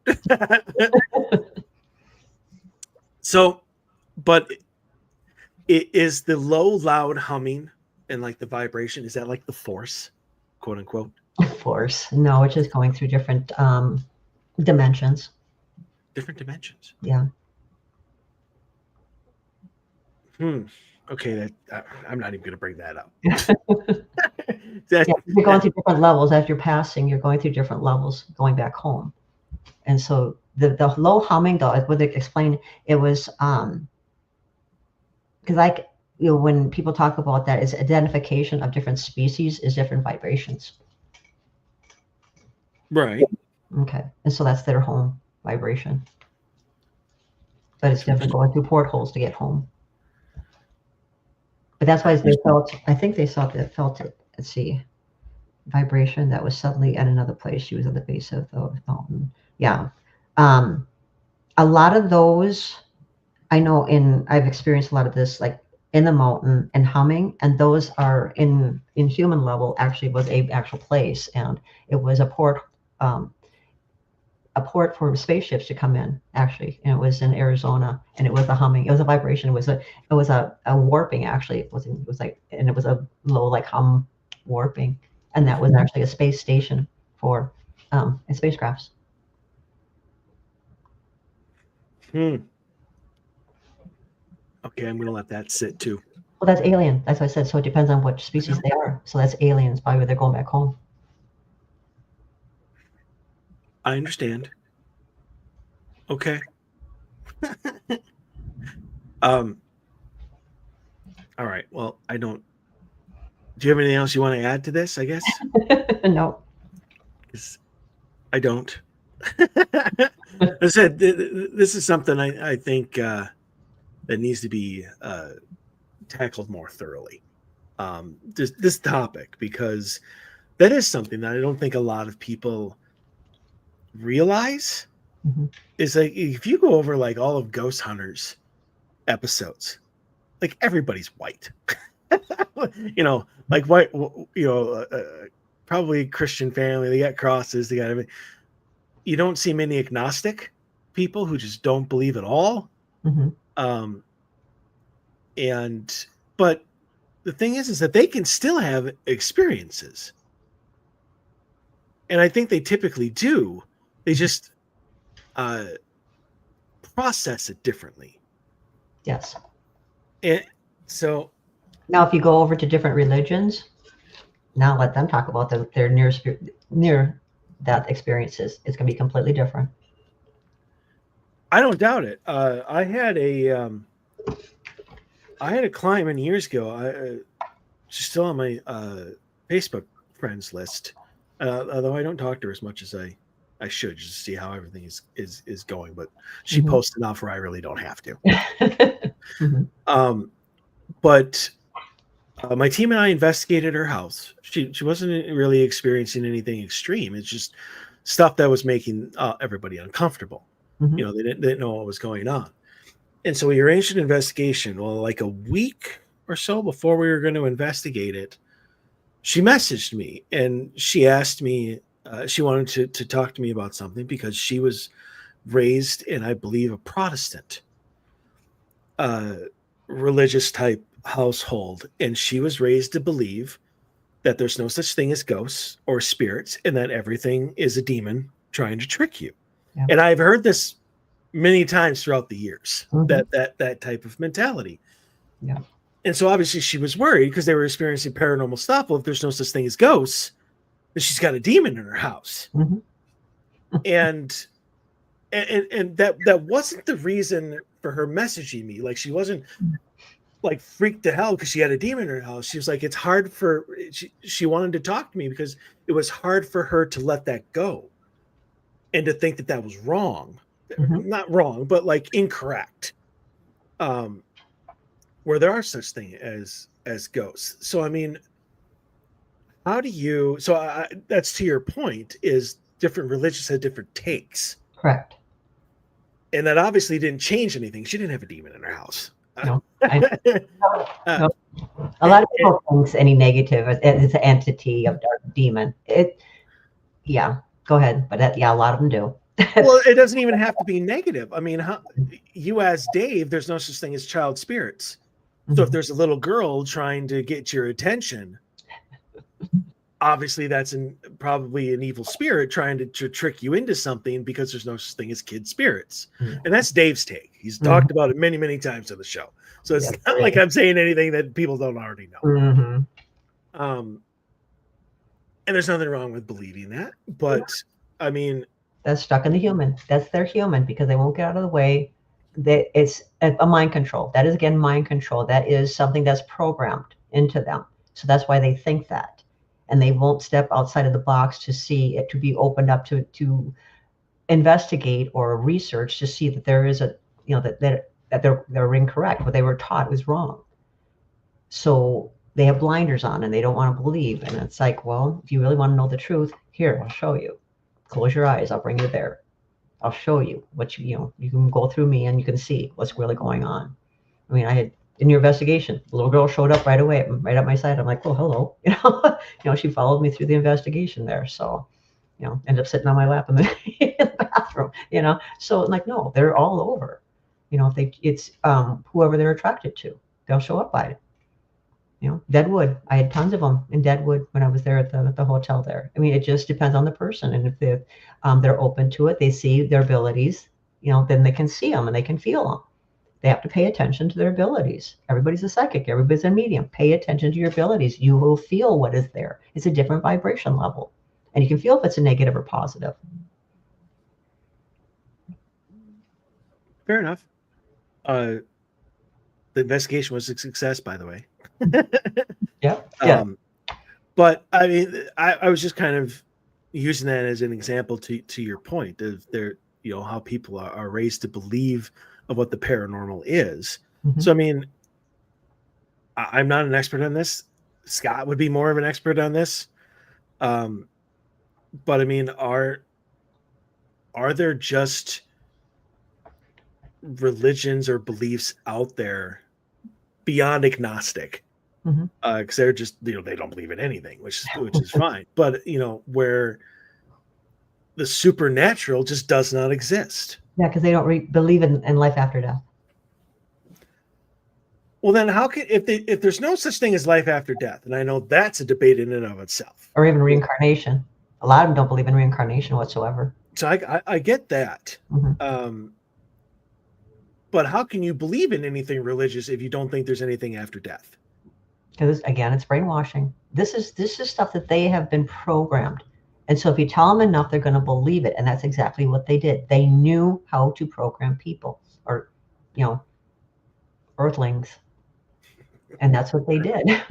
So, but it is the low, loud humming and like the vibration, is that like the force, quote unquote? Force. No, it's just going through different dimensions. Different dimensions. Yeah. Okay, I'm not even going to bring that up. Yeah, you're going through different levels as you're passing. You're going through different levels going back home. And so the low humming, though, what they explained, it was because when people talk about that, it's identification of different species is different vibrations. Right. Okay, and so that's their home vibration. But it's different going through portholes to get home. But that's why they felt. I think they felt it. Let's see, vibration that was suddenly at another place. She was at the base of the mountain. Yeah, a lot of those I know. I've experienced a lot of this, like in the mountain and humming, and those are in human level. Actually, was a actual place, and it was um, a port for spaceships to come in, actually, and it was in Arizona, and it was a humming, it was a vibration, it was a warping, actually. It was like, and it was a low like hum warping, and that was actually a space station for spacecrafts. Okay, I'm gonna let that sit too. Well, that's alien. That's what I said. So it depends on what species they are. So that's aliens, probably where they're going back home. I understand. Okay. All right. Well, I don't. Do you have anything else you want to add to this? I guess. No. I don't. I said this is something I think that needs to be tackled more thoroughly. This topic, because that is something that I don't think a lot of people realize. Mm-hmm. Is like if you go over like all of Ghost Hunters episodes, like everybody's white. Like white. Probably Christian family. They got crosses. They got everything. You don't see many agnostic people who just don't believe at all. Mm-hmm. But the thing is that they can still have experiences, and I think they typically do. They just process it differently. Yes. So now, if you go over to different religions, now let them talk about their near death experiences. It's going to be completely different. I don't doubt it. I had a client many years ago. She's still on my Facebook friends list, although I don't talk to her as much as I should, just to see how everything is going. But she posts enough where I really don't have to. But my team and I investigated her house. She wasn't really experiencing anything extreme. It's just stuff that was making everybody uncomfortable. You know, they didn't know what was going on. And so we arranged an investigation. Well, like a week or so before we were going to investigate it, she messaged me and she asked me, she wanted to talk to me about something because she was raised in, I believe, a Protestant religious type household. And she was raised to believe that there's no such thing as ghosts or spirits and that everything is a demon trying to trick you. Yeah. And I've heard this many times throughout the years, that type of mentality. Yeah. And so obviously she was worried because they were experiencing paranormal stuff. Well, if there's no such thing as ghosts, then she's got a demon in her house. And that wasn't the reason for her messaging me. Like, she wasn't like freaked to hell because she had a demon in her house. She was like, it's hard for, she wanted to talk to me because it was hard for her to let that go and to think that that was wrong. Not wrong, but like incorrect. Where there are such thing as ghosts. So I mean, how do you? So that's to your point. Is different religions had different takes. Correct. And that obviously didn't change anything. She didn't have a demon in her house. No. No. A lot of people think any negative is an entity of dark demon. Yeah. Go ahead, but a lot of them do. Well, it doesn't even have to be negative. I mean, you ask Dave, there's no such thing as child spirits. So if there's a little girl trying to get your attention, obviously that's probably an evil spirit trying to trick you into something because there's no such thing as kid spirits. And that's Dave's take. He's talked about it many, many times on the show. So it's not like I'm saying anything that people don't already know. And there's nothing wrong with believing that. But I mean, that's stuck in the human. That's their human because they won't get out of the way. It's a mind control. That is, again, mind control. That is something that's programmed into them. So that's why they think that. And they won't step outside of the box to see it, to be opened up to investigate or research to see that there is that they're incorrect. What they were taught was wrong. So they have blinders on and they don't want to believe. And it's like, well, if you really want to know the truth, here, I'll show you. Close your eyes. I'll bring you there. I'll show you what you can go through me and you can see what's really going on. I mean, I had in your investigation, the little girl showed up right away, right at my side. I'm like, oh, hello. She followed me through the investigation there. So, ended up sitting on my lap in the bathroom, So I'm like, no, they're all over. It's whoever they're attracted to, they'll show up by it. Deadwood. I had tons of them in Deadwood when I was there at the hotel there. I mean, it just depends on the person, and if they're open to it, they see their abilities. Then they can see them and they can feel them. They have to pay attention to their abilities. Everybody's a psychic. Everybody's a medium. Pay attention to your abilities. You will feel what is there. It's a different vibration level, and you can feel if it's a negative or positive. Fair enough. The investigation was a success, by the way. Yeah. But I mean, I was just kind of using that as an example to your point of how people are raised to believe of what the paranormal is. So I mean, I'm not an expert on this. Scott would be more of an expert on this. But I mean, are there just religions or beliefs out there beyond agnostic? Because they're just they don't believe in anything, which is fine. But where the supernatural just does not exist. Yeah, because they don't believe in life after death. Well, then how can if there's no such thing as life after death, and I know that's a debate in and of itself, or even reincarnation. A lot of them don't believe in reincarnation whatsoever. So I get that. But how can you believe in anything religious if you don't think there's anything after death? Because again, it's brainwashing. This is stuff that they have been programmed. And so if you tell them enough, they're going to believe it. And that's exactly what they did. They knew how to program people, or, earthlings. And that's what they did.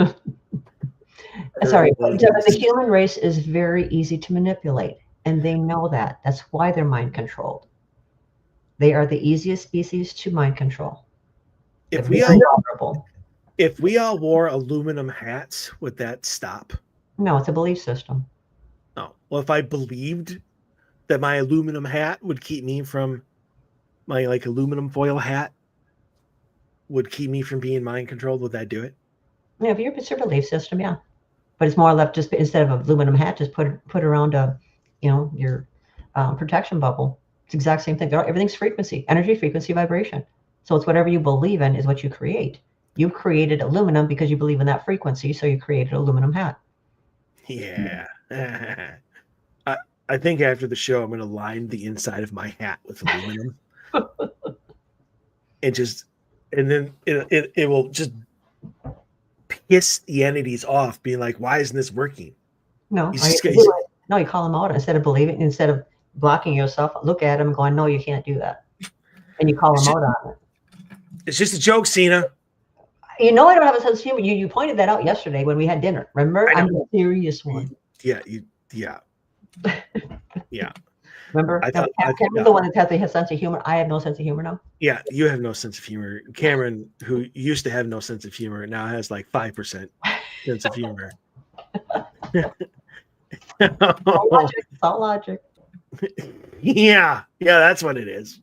Sorry, but the human race is very easy to manipulate. And they know that. That's why they're mind controlled. They are the easiest species to mind control. If we all wore aluminum hats, would that stop? No, it's a belief system. No. Well, if I believed that my aluminum hat would keep me from my aluminum foil hat would keep me from being mind controlled, would that do it? Yeah, if it's your belief system, yeah. But it's more or less just instead of an aluminum hat, just put around your protection bubble. It's the exact same thing. Everything's frequency, energy, frequency, vibration. So it's whatever you believe in is what you create. You created aluminum because you believe in that frequency, so you created an aluminum hat. Yeah. I think after the show, I'm going to line the inside of my hat with aluminum, and then it will just piss the entities off, being like, "Why isn't this working?" No, you call them out instead of blocking yourself. Look at them, going, "No, you can't do that," and you call them out on it. It's just a joke, Sena. I don't have a sense of humor. You pointed that out yesterday when we had dinner. Remember? I'm the serious one. Yeah. Remember? Cameron's the one that has a sense of humor. I have no sense of humor now. Yeah, you have no sense of humor. Cameron, who used to have no sense of humor, now has 5% sense of humor. It's all logic. Yeah, that's what it is.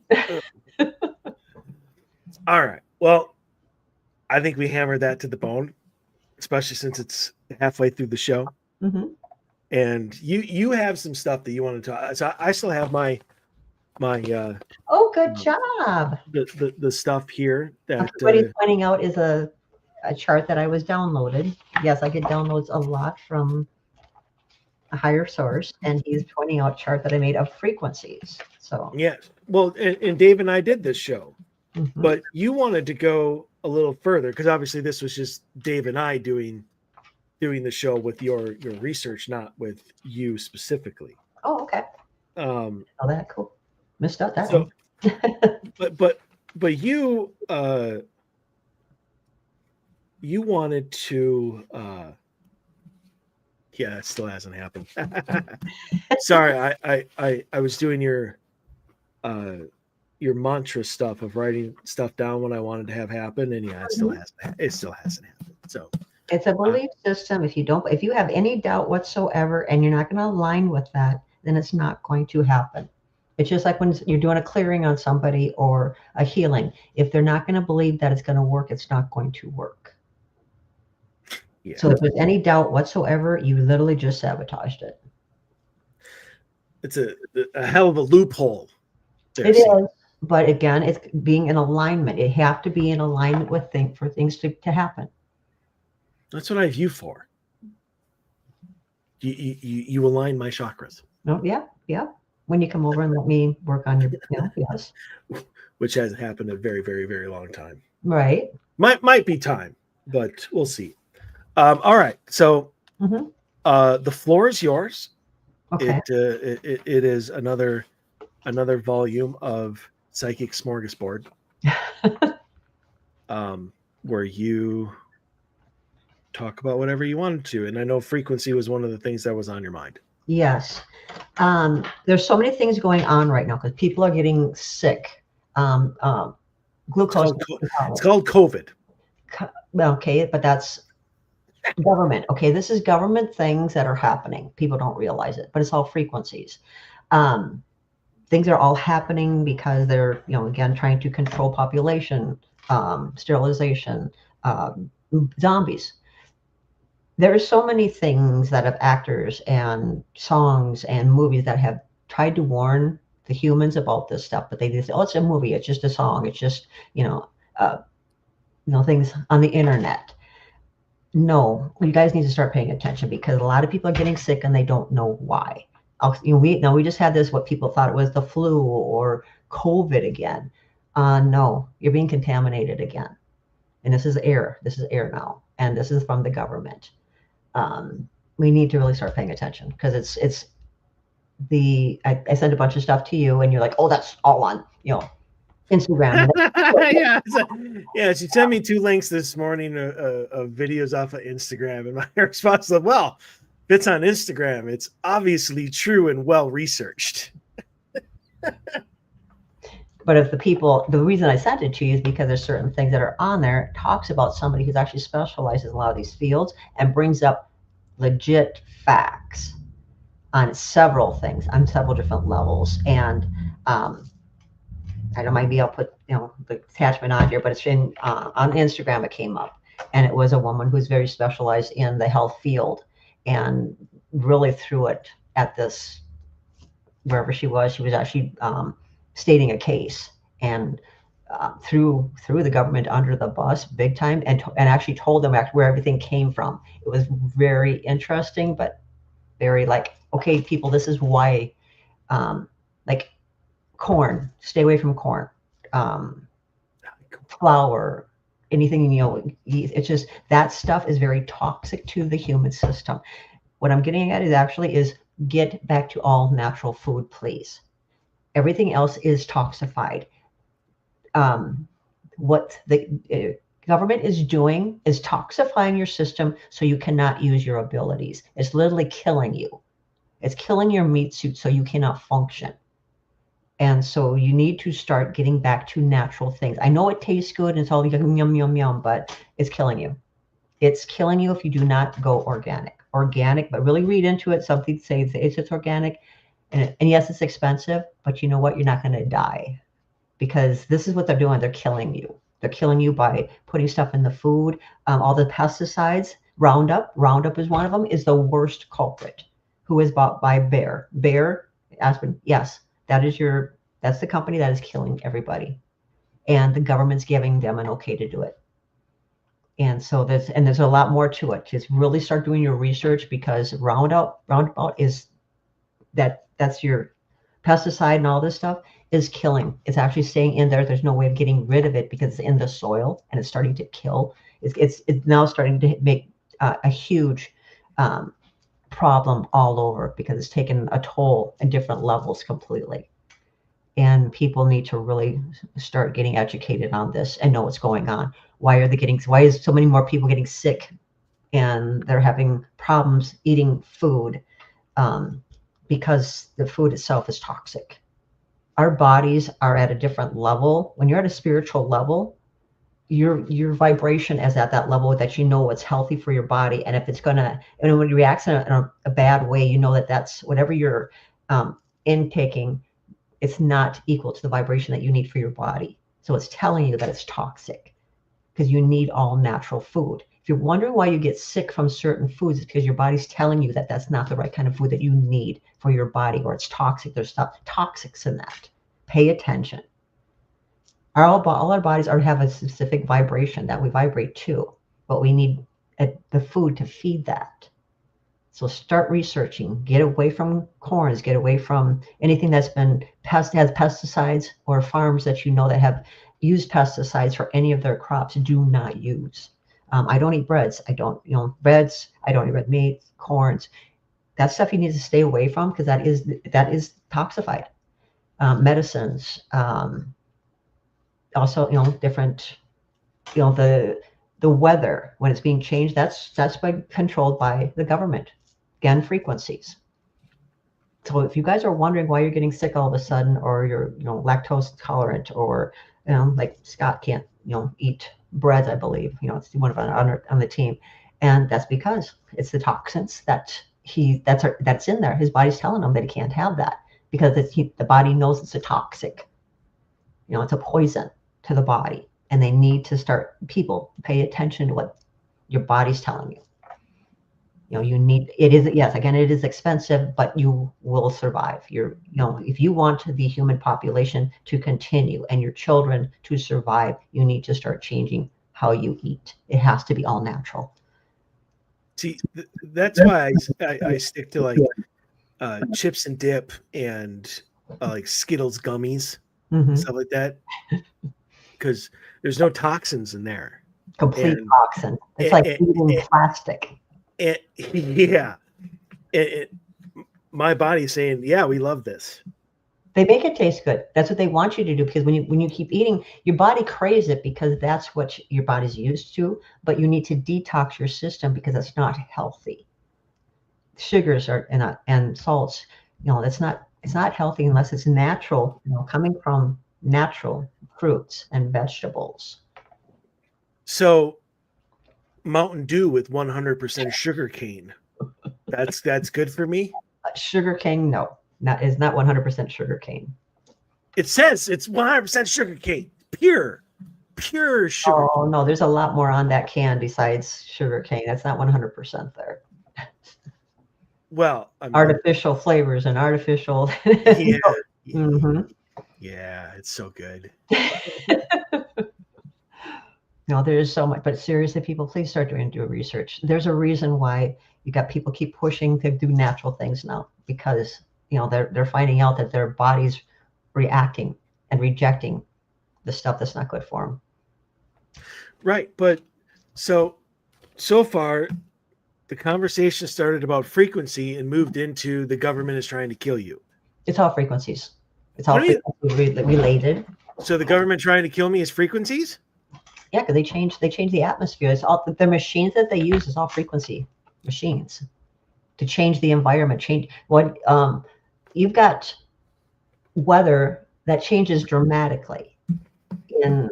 All right. Well, I think we hammered that to the bone, especially since it's halfway through the show. Mm-hmm. And you have some stuff that you want to talk. So I still have my oh, good job. The stuff here that what he's pointing out is a chart that I was downloaded. Yes, I get downloads a lot from a higher source, and he's pointing out a chart that I made of frequencies. So yes, well, and Dave and I did this show, but you wanted to go a little further because obviously this was just Dave and I doing the show with your research, not with you specifically. Oh, okay. Oh, that cool. Missed out that one. but you you wanted to yeah, it still hasn't happened. Sorry, I was doing your mantra stuff of writing stuff down when I wanted to have happen, and yeah, it still hasn't happened. So it's a belief system. If you have any doubt whatsoever and you're not going to align with that, then it's not going to happen. It's just like when you're doing a clearing on somebody or a healing. If they're not going to believe that it's going to work, it's not going to work. Yeah. So if there's any doubt whatsoever, you literally just sabotaged it. It's a hell of a loophole. It is. But again, it's being in alignment. You have to be in alignment with for things to happen. That's what I have you for. You align my chakras. Oh, yeah. When you come over and let me work on your, yes. Which hasn't happened in a very, very, very long time. Right. Might be time, but we'll see. All right. So the floor is yours. Okay. It is another volume of Psychic Smorgasbord. Where you talk about whatever you wanted to. And I know frequency was one of the things that was on your mind. Yes. There's so many things going on right now because people are getting sick. Glucose. It's called COVID. Okay, but that's government. Okay, this is government things that are happening. People don't realize it, but it's all frequencies. Things are all happening because they're, again, trying to control population, sterilization, zombies. There are so many things that have actors and songs and movies that have tried to warn the humans about this stuff, but they just say, oh, it's a movie, it's just a song, it's just, things on the internet. No, you guys need to start paying attention because a lot of people are getting sick and they don't know why. We just had this, what people thought it was the flu or COVID again. No, you're being contaminated again. And this is air. This is air now. And this is from the government. We need to really start paying attention because it's I sent a bunch of stuff to you and you're like, oh, that's all on, Instagram. Yeah, yeah. She sent me 2 links this morning of videos off of Instagram, and my response was, "Well, if it's on Instagram, it's obviously true and well researched." But if the reason I sent it to you is because there's certain things that are on there, talks about somebody who's actually specializes in a lot of these fields and brings up legit facts on several things, on several different levels. And I don't maybe I'll put the attachment on here, but it's on Instagram. It came up, and it was a woman who's very specialized in the health field, and really threw it at this wherever she was. She was actually stating a case and threw the government under the bus big time, and actually told them where everything came from. It was very interesting, but very like, okay, people, this is why, like corn, stay away from corn, flour, anything, it's just that stuff is very toxic to the human system. What I'm getting at is get back to all natural food, please. Everything else is toxified. What the government is doing is toxifying your system so you cannot use your abilities. It's literally killing you. It's killing your meat suit so you cannot function. And so you need to start getting back to natural things. I know it tastes good and it's all yum, yum, yum, yum, but it's killing you. It's killing you if you do not go organic. Organic, but really read into it. Something says it's organic. And yes, it's expensive, but you know what? You're not going to die because this is what they're doing. They're killing you. They're killing you by putting stuff in the food. All the pesticides, Roundup is one of them, is the worst culprit. Who is bought by Bayer, Aspen, yes. That's the company that is killing everybody. And the government's giving them an okay to do it. And so there's a lot more to it. Just really start doing your research because Roundup is that's your pesticide and all this stuff is killing. It's actually staying in there. There's no way of getting rid of it because it's in the soil and it's starting to kill. It's now starting to make a huge problem all over because it's taken a toll in different levels completely. And people need to really start getting educated on this and know what's going on. Why is so many more people getting sick and they're having problems eating food because the food itself is toxic. Our bodies are at a different level. When you're at a spiritual level, your vibration is at that level that you know what's healthy for your body. And if it's and when it reacts in a bad way, you know that's whatever you're intaking, it's not equal to the vibration that you need for your body. So it's telling you that it's toxic because you need all natural food. If you're wondering why you get sick from certain foods, it's because your body's telling you that that's not the right kind of food that you need for your body, or it's toxic. There's stuff toxics in that. Pay attention. All our bodies have a specific vibration that we vibrate to, but we need the food to feed that. So start researching. Get away from corns. Get away from anything that's has pesticides, or farms that that have used pesticides for any of their crops. Do not use. I don't eat breads. I don't breads. I don't eat red meat, corns. That stuff you need to stay away from because that is toxified. Medicines. Also, different, the weather when it's being changed, that's controlled by the government. Again, frequencies. So if you guys are wondering why you're getting sick all of a sudden, or you're lactose intolerant, or like Scott can't eat breads, I believe it's one of on the team, and that's because it's the toxins that's in there. His body's telling him that he can't have that because the body knows it's a toxic. It's a poison to the body, and they need to people pay attention to what your body's telling you. It is expensive, but you will survive. If you want the human population to continue and your children to survive, you need to start changing how you eat. It has to be all natural. See, that's why I stick to like chips and dip and like Skittles gummies. and stuff like that, because there's no toxins in there. Complete And toxin. It's like eating plastic. yeah, my body's saying, yeah, we love this. They make it taste good. That's what they want you to do, because when you keep eating, your body craves it because that's what your body's used to. But you need to detox your system because it's not healthy. Sugars are and salts, it's not healthy unless it's natural, coming from natural fruits and vegetables. So Mountain Dew with 100% sugar cane. That's good for me. Sugar cane, no, is not 100% sugar cane. It says it's 100% sugar cane, pure sugar. Oh no, there's a lot more on that can besides sugar cane. That's not 100% there. Well, I mean, artificial flavors and artificial. Yeah, yeah, it's so good. There's so much, but seriously, people, please start doing research. There's a reason why you got people keep pushing to do natural things now, because they're finding out that their body's reacting and rejecting the stuff that's not good for them. Right, but so far, the conversation started about frequency and moved into the government is trying to kill you. It's all frequencies. It's all frequency related. So the government trying to kill me is frequencies? Yeah, because they change the atmosphere. It's all the machines that they use is all frequency machines to change the environment. Change what you've got weather that changes dramatically in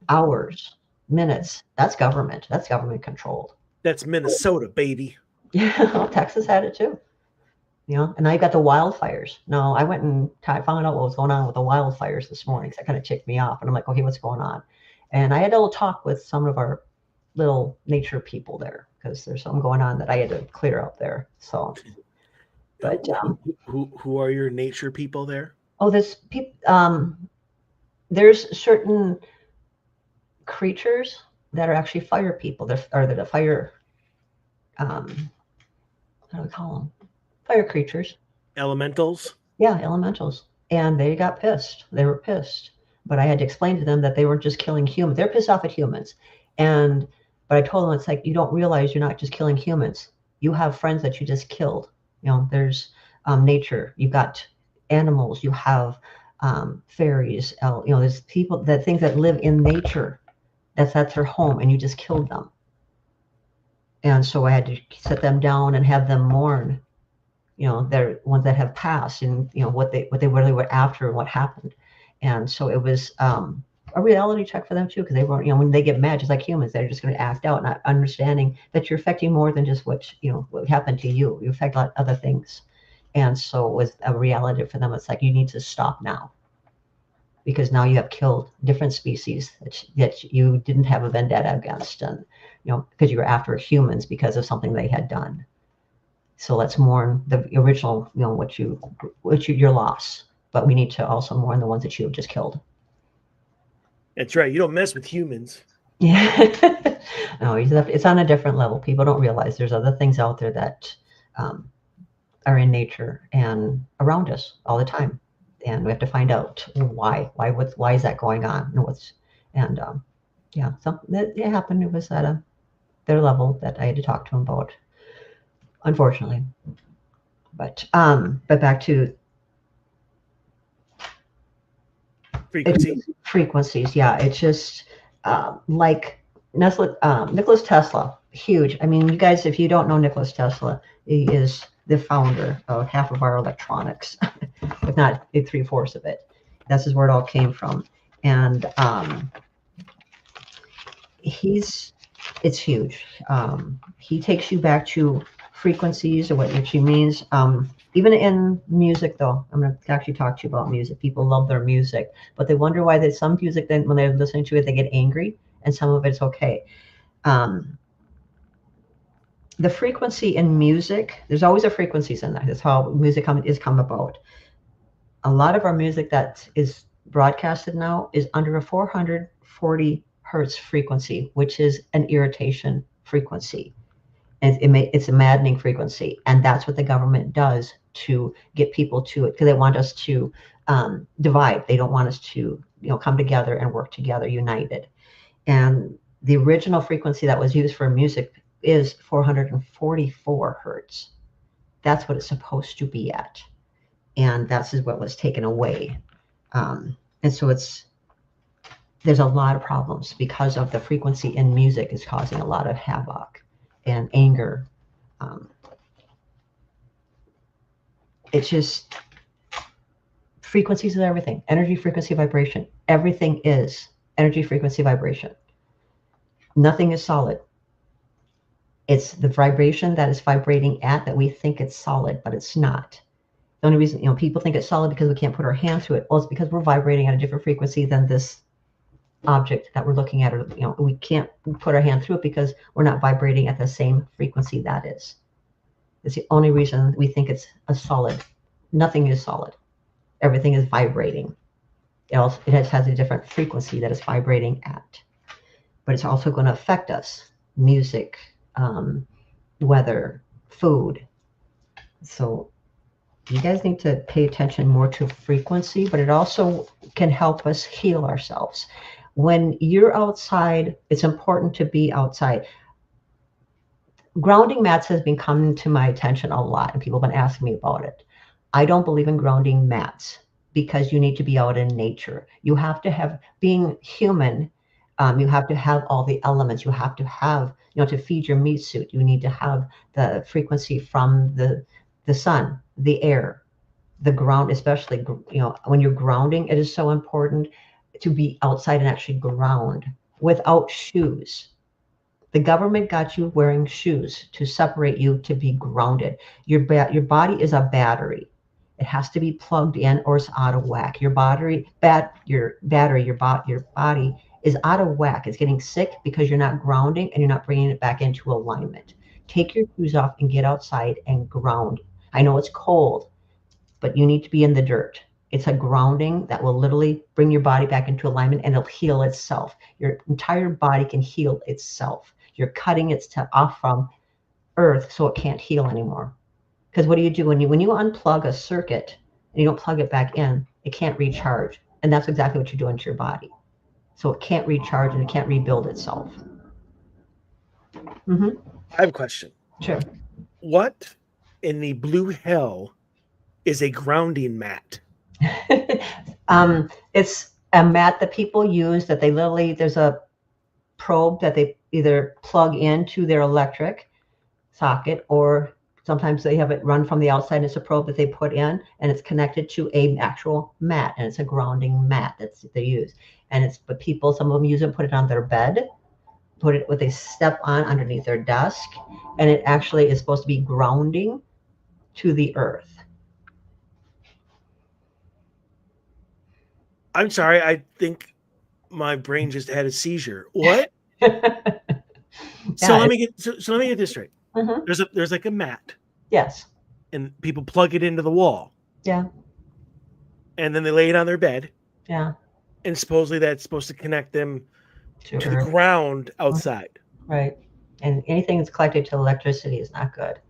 hours, minutes. That's government. That's government controlled. That's Minnesota, baby. Yeah, well, Texas had it too. And now you got the wildfires. No, I went and found out what was going on with the wildfires this morning. So that kind of ticked me off. And I'm like, okay, what's going on? And I had a little talk with some of our little nature people there, because there's something going on that I had to clear up there. So, but who are your nature people there? Oh, there's certain creatures that are actually fire people. They're the fire. How do we call them? Fire creatures. Elementals? Yeah, elementals. And they got pissed. They were pissed. But I had to explain to them that they weren't just killing humans. They're pissed off at humans. But I told them, it's like, you don't realize you're not just killing humans. You have friends that you just killed. There's nature. You've got animals. You have fairies. There's people, things that live in nature. That's their home, and you just killed them. And so I had to sit them down and have them mourn. They're ones that have passed, and what they really were after and what happened. And so it was a reality check for them too, because they weren't, when they get mad, just like humans, they're just going to act out, not understanding that you're affecting more than just what happened to you. You affect a lot of other things. And so it was a reality for them. It's like, you need to stop now, because now you have killed different species that you didn't have a vendetta against, and because you were after humans because of something they had done. So let's mourn the original, your loss. But we need to also mourn the ones that you have just killed. That's right. You don't mess with humans. Yeah. No, it's on a different level. People don't realize there's other things out there that are in nature and around us all the time. And we have to find out why is that going on? Something that happened. It was at their level that I had to talk to them about, unfortunately. But back to frequencies. Yeah, it's just like Nikola Tesla, huge. I mean, you guys, if you don't know Nikola Tesla, he is the founder of half of our electronics, if not 3/4 of it. This is where it all came from. And it's huge. He takes you back to frequencies, or what she means. Even in music, though, I'm going to actually talk to you about music. People love their music, but they wonder why there's some music, then when they're listening to it, they get angry, and some of it's okay. The frequency in music, there's always a frequencies in that. That's how music is come about. A lot of our music that is broadcasted now is under a 440 hertz frequency, which is an irritation frequency. And it's a maddening frequency. And that's what the government does to get people to it, because they want us to divide. They don't want us to, come together and work together, united. And the original frequency that was used for music is 444 hertz. That's what it's supposed to be at. And that's what was taken away. And so there's a lot of problems because of the frequency in music is causing a lot of havoc and anger. It's just frequencies of everything. Energy, frequency, vibration. Everything is energy, frequency, vibration. Nothing is solid. It's the vibration that is vibrating at that we think it's solid, but it's not. The only reason, people think it's solid because we can't put our hand to it. Well, it's because we're vibrating at a different frequency than this object that we're looking at. Or, we can't put our hand through it because we're not vibrating at the same frequency that is. It's the only reason we think it's a solid. Nothing is solid. Everything is vibrating. It has a different frequency that it's vibrating at. But it's also going to affect us. Music, weather, food. So you guys need to pay attention more to frequency, but it also can help us heal ourselves. When you're outside, it's important to be outside. Grounding mats has been coming to my attention a lot, and people have been asking me about it. I don't believe in grounding mats because you need to be out in nature. You have to have, being human, you have to have all the elements. You have to have, to feed your meat suit, you need to have the frequency from the sun, the air, the ground, especially, when you're grounding, it is so important to be outside and actually ground without shoes. The government got you wearing shoes to separate you to be grounded. Your body is a battery. It has to be plugged in or it's out of whack. Your body is out of whack. It's getting sick because you're not grounding and you're not bringing it back into alignment. Take your shoes off and get outside and ground. I know it's cold, but you need to be in the dirt. It's a grounding that will literally bring your body back into alignment and it'll heal itself. Your entire body can heal itself. You're cutting it off from earth so it can't heal anymore. Because what do you do when you unplug a circuit and you don't plug it back in, it can't recharge. And that's exactly what you're doing to your body. So it can't recharge and it can't rebuild itself. I have a question. Sure. What in the blue hell is a grounding mat? It's a mat that people use that there's a probe that they either plug into their electric socket, or sometimes they have it run from the outside and it's a probe that they put in and it's connected to an actual mat, and it's a grounding mat that they use. And some of them use it and put it on their bed, they step on underneath their desk, and it actually is supposed to be grounding to the earth. I'm sorry, I think my brain just had a seizure. What? So let me get this straight. There's like a mat. Yes. And people plug it into the wall. Yeah. And then they lay it on their bed. Yeah. And supposedly that's supposed to connect them to the ground outside. Right. And anything that's connected to electricity is not good.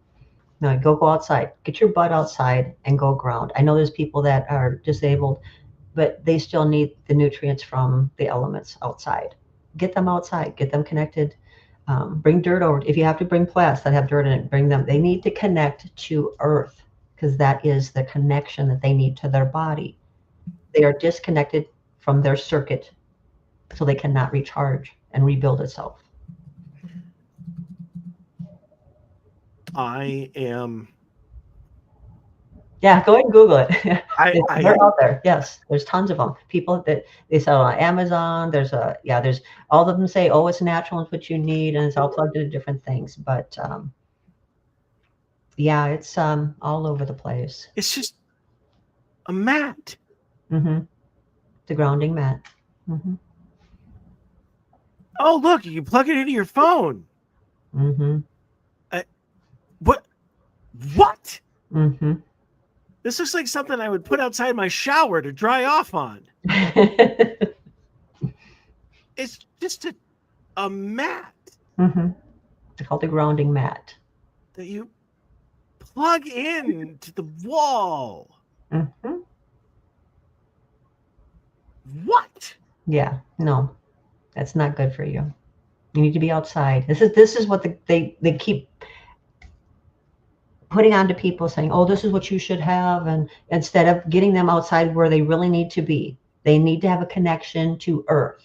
No, go outside. Get your butt outside and go ground. I know there's people that are disabled, but they still need the nutrients from the elements outside. Get them outside. Get them connected. Bring dirt over. If you have to bring plants that have dirt in it, bring them. They need to connect to earth because that is the connection that they need to their body. They are disconnected from their circuit, so they cannot recharge and rebuild itself. I am. Yeah, go ahead and Google it. They're out there. Yes, there's tons of them. People that they sell on Amazon. There's all of them say, oh, it's natural, it's what you need, and it's all plugged into different things. But it's all over the place. It's just a mat. The grounding mat. Oh, look, you can plug it into your phone. What? This looks like something I would put outside my shower to dry off on. It's just a mat. It's called the grounding mat. That you plug in to the wall. What? Yeah, no, that's not good for you. You need to be outside. This is what they keep putting onto people, saying, "Oh, this is what you should have," and instead of getting them outside where they really need to be, they need to have a connection to Earth.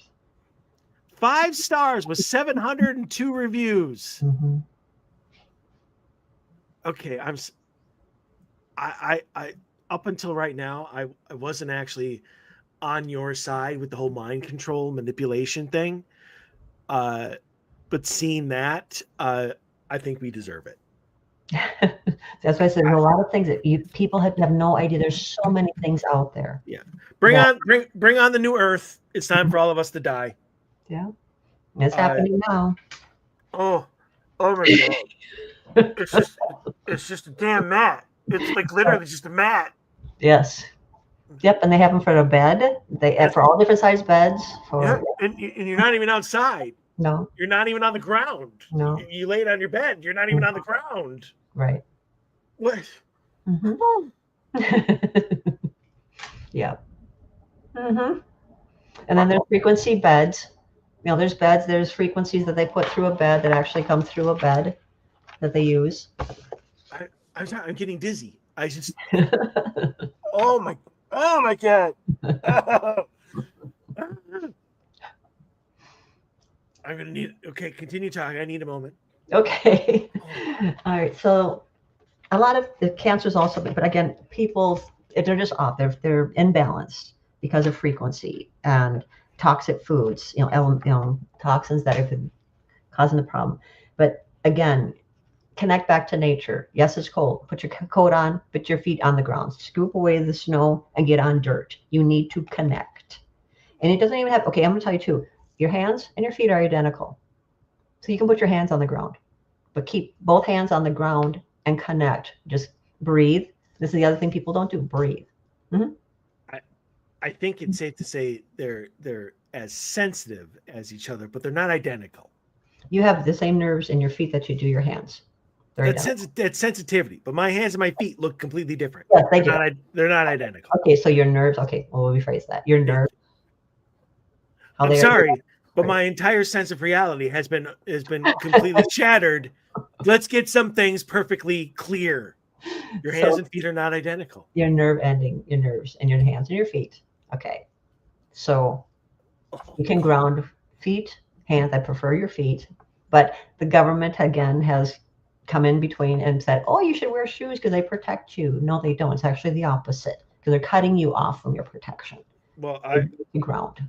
5 stars with 702 reviews. Mm-hmm. Okay, I up until right now, I wasn't actually on your side with the whole mind control manipulation thing. But seeing that, I think we deserve it. That's why I said there's a lot of things that people have no idea. There's so many things out there. Yeah, That, bring on the new Earth. It's time for all of us to die. yeah, it's Uh, happening now. oh, oh my god! It's just a damn mat. It's like literally just a mat. Yes. Yep, and they have them for the bed. They for all different size beds. Yeah, For and you're not even outside. no, You're not even on the ground. no, You lay it on your bed. You're not even on the ground. right. What? Mm-hmm. Yeah. Mm-hmm. And then there's frequency beds. You know, there's beds. There's frequencies that they put through a bed that actually come through a bed that they use. I'm getting dizzy. I just. Oh my god. I'm gonna need. Okay, continue talking. I need a moment. Okay. All right. So a lot of the cancers also, but again, people, if they're just off. They're imbalanced because of frequency and toxic foods. Toxins that have been causing the problem. But again, connect back to nature. Yes, it's cold. Put your coat on. Put your feet on the ground. Scoop away the snow and get on dirt. You need to connect. And it doesn't even have. Okay, I'm going to tell you too. Your hands and your feet are identical, so you can put your hands on the ground. But keep both hands on the ground and connect. Just breathe. This is the other thing people don't do. Breathe. Mm-hmm. I think it's safe to say they're as sensitive as each other, but they're not identical. You have the same nerves in your feet that you do your hands. That's sensitivity, but my hands and my feet look completely different. Yes, they do. They're not identical. Okay, so your nerves. Okay, well, we'll rephrase that. Your nerves. I'm sorry, but my entire sense of reality has been completely shattered. Let's get some things perfectly clear. Your hands and feet are not identical. Your nerves in your hands and your feet. Okay, so you can ground feet, hands. I prefer your feet, but the government again has come in between and said, "Oh, you should wear shoes because they protect you." No, they don't. It's actually the opposite because they're cutting you off from your protection. Well, ground.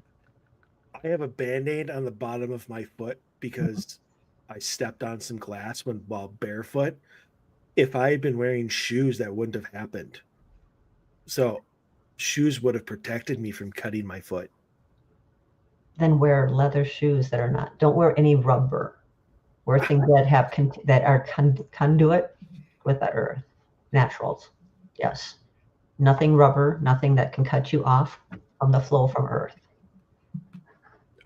I have a Band-Aid on the bottom of my foot because I stepped on some glass while barefoot. If I had been wearing shoes, that wouldn't have happened. So shoes would have protected me from cutting my foot. Then wear leather shoes that are not. Don't wear any rubber. Wear things that have that are conduit with the earth. Naturals. Yes. Nothing rubber. Nothing that can cut you off from the flow from earth.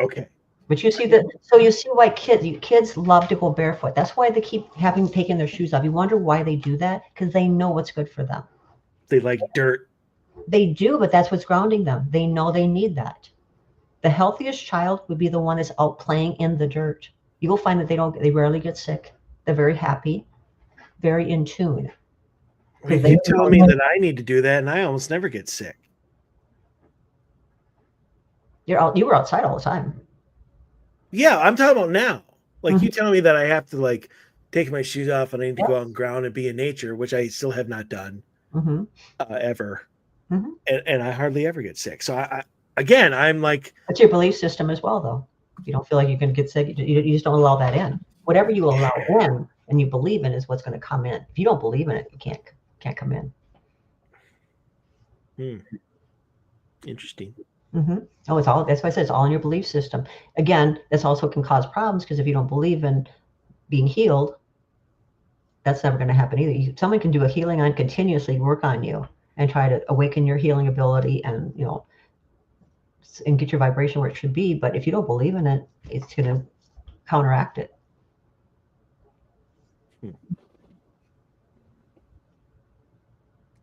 Okay. But you see so you see why kids love to go barefoot. That's why they keep taking their shoes off. You wonder why they do that? Because they know what's good for them. They like dirt. They do, but that's what's grounding them. They know they need that. The healthiest child would be the one that's out playing in the dirt. You will find that they rarely get sick. They're very happy, very in tune. You tell me that I need to do that, and I almost never get sick. You were outside all the time. Yeah, I'm talking about now. Like you tell me that I have to like take my shoes off and I need to go out on the ground and be in nature, which I still have not done ever, and I hardly ever get sick. So I'm like, it's your belief system as well, though. You don't feel like you can get sick. You just don't allow that in. Whatever you allow in and you believe in is what's going to come in. If you don't believe in it, you can't come in. Interesting. Oh, that's why I said it's all in your belief system. Again, this also can cause problems because if you don't believe in being healed, that's never going to happen either. Someone can do a healing on continuously work on you and try to awaken your healing ability and and get your vibration where it should be. But if you don't believe in it, it's going to counteract it.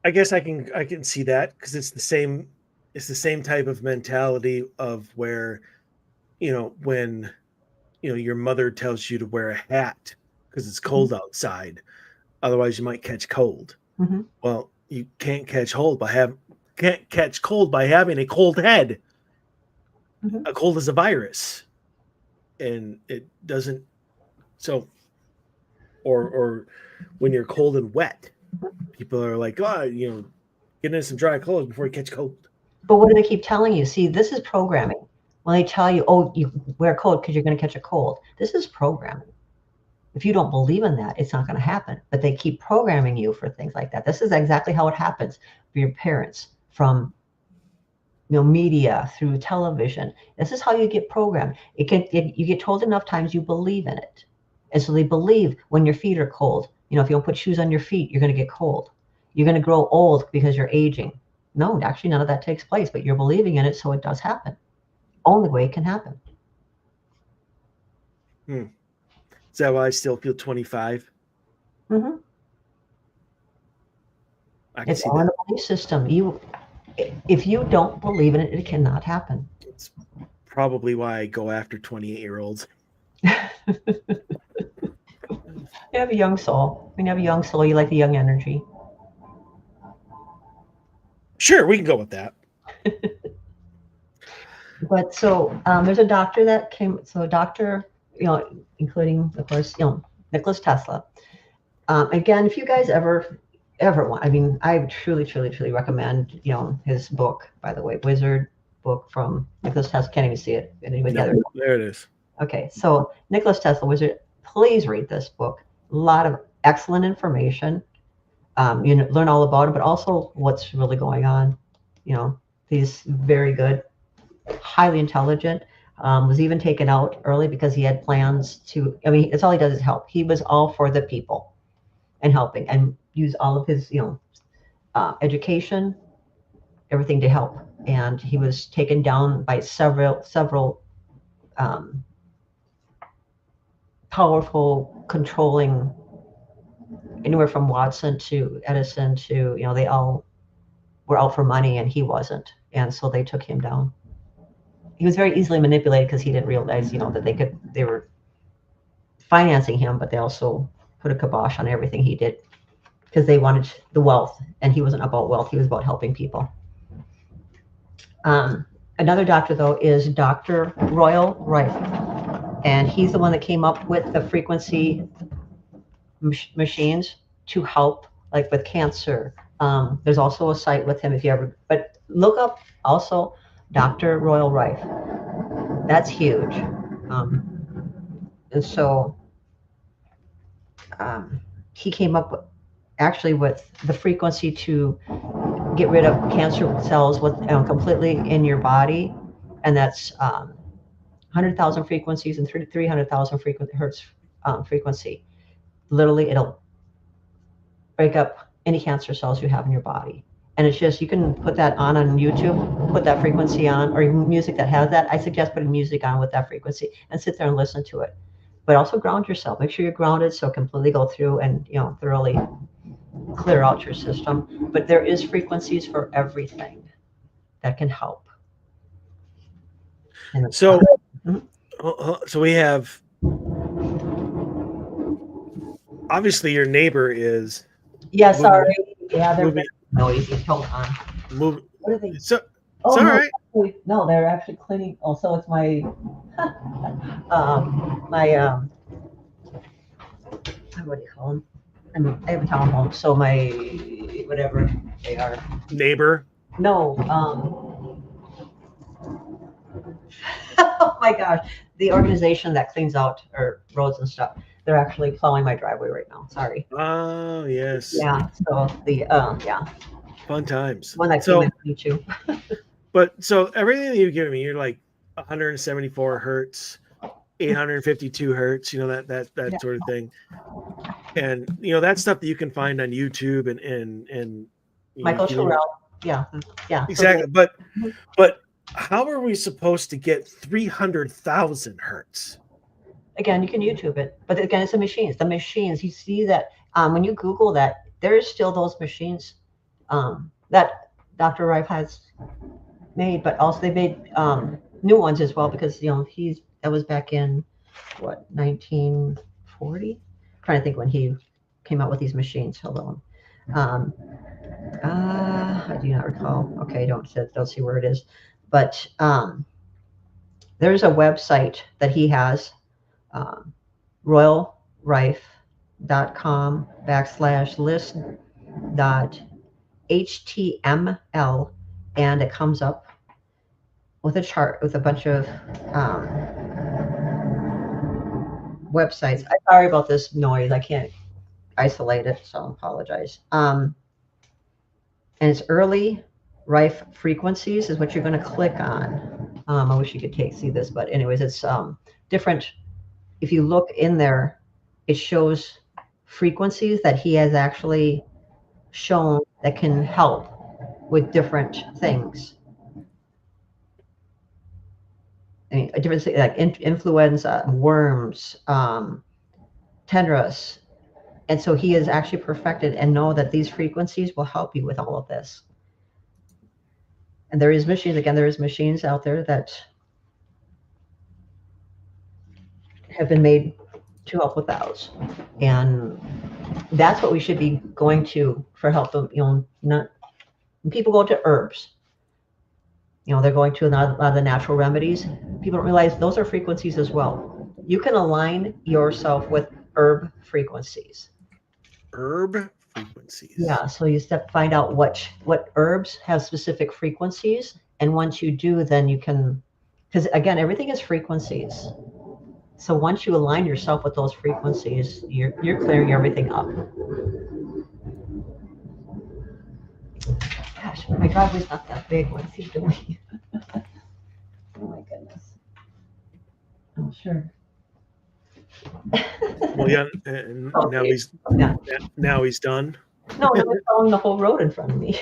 I guess I can see that because it's the same it's the same type of mentality of where, when, your mother tells you to wear a hat because it's cold outside, otherwise you might catch cold. Mm-hmm. Well, you can't catch cold by having a cold head. Mm-hmm. A cold is a virus, and it doesn't. So, or when you're cold and wet, people are like, oh, get in some dry clothes before you catch cold. But what do they keep telling you? See, this is programming. When they tell you, oh, you wear a coat because you're going to catch a cold, this is programming. If you don't believe in that, it's not going to happen. But they keep programming you for things like that. This is exactly how it happens for your parents, from media, through television. This is how you get programmed. You get told enough times, you believe in it. And so they believe when your feet are cold, if you don't put shoes on your feet, you're going to get cold. You're going to grow old because you're aging. No, actually, none of that takes place, but you're believing in it, so it does happen. Only way it can happen. Is that why I still feel 25? Mm-hmm. I can It's see all in that. the belief system. If you don't believe in it, it cannot happen. It's probably why I go after 28-year-olds. You have a young soul. When you have a young soul, you like the young energy. Sure, we can go with that. But so there's a doctor that came. So a doctor, including of course, Nicholas Tesla. Again, if you guys ever want, I mean, I truly, truly, truly recommend, his book. By the way, Wizard book from Nicholas Tesla. Can't even see it. Anybody gather? There it is. Okay, so Nicholas Tesla, Wizard. Please read this book. A lot of excellent information. You learn all about it, but also what's really going on. He's very good, highly intelligent. Was even taken out early because he had plans to. I mean, that's all he does is help. He was all for the people and helping, and use all of his, education, everything to help. And he was taken down by several powerful, controlling, anywhere from Watson to Edison to, they all were out for money and he wasn't. And so they took him down. He was very easily manipulated because he didn't realize, that they were financing him, but they also put a kibosh on everything he did because they wanted the wealth, and he wasn't about wealth. He was about helping people. Another doctor, though, is Dr. Royal Rife, and he's the one that came up with the frequency machines to help, like with cancer. There's also a site with him if you ever, but look up also Dr. Royal Rife. That's huge. And so he came up actually with the frequency to get rid of cancer cells with completely in your body, and that's 100,000 frequencies and 300,000 hertz frequency. Literally, it'll break up any cancer cells you have in your body. And it's just, you can put that on YouTube, put that frequency on, or music that has that. I suggest putting music on with that frequency and sit there and listen to it. But also ground yourself. Make sure you're grounded so it can completely go through and thoroughly clear out your system. But there is frequencies for everything that can help. So, so we have, obviously your neighbor is. Yeah, sorry. Yeah, they're moving, noisy. Hold on. What are they? So, oh, it's all no, right. No, they're actually cleaning. Oh, so it's my what do you call them? I have a townhome, so my whatever they are. Neighbor. No. Oh my gosh, the organization that cleans out our roads and stuff. They're actually plowing my driveway right now. Sorry. Oh yes. Yeah. So the Fun times. One that came in too. But so everything that you've given me, you're like 174 hertz, 852 hertz, that sort of thing. And that's stuff that you can find on YouTube and Michael Sherrill. Yeah. Exactly. So but how are we supposed to get 300,000 hertz? Again, you can YouTube it, but again, it's the machines. The machines, you see that when you Google that, there is still those machines that Dr. Rife has made, but also they made new ones as well because that was back in what 1940. I'm trying to think when he came out with these machines. Hold on. Um, I do not recall. Okay, don't see where it is, but there's a website that he has, um, royalrife.com/list.html, and it comes up with a chart with a bunch of um, websites. I'm sorry about this noise. I can't isolate it, so I apologize. And it's early rife frequencies is what you're going to click on. I wish you could see this, but anyways, it's different. If you look in there, it shows frequencies that he has actually shown that can help with different things. I mean, different things like influenza, worms, tendrus. And so he has actually perfected and know that these frequencies will help you with all of this. And there is machines out there that have been made to help with those. And that's what we should be going to for help. Not when people go to herbs, they're going to a lot of the natural remedies. People don't realize those are frequencies as well. You can align yourself with herb frequencies. Herb frequencies. Yeah, so you find out what herbs have specific frequencies, and once you do, then you can, because again, everything is frequencies. So once you align yourself with those frequencies, you're clearing everything up. Gosh, my driveway's not that big. What's he doing? Oh my goodness. Oh, sure. Well, yeah, and Okay. now he's done. No, I'm following the whole road in front of me.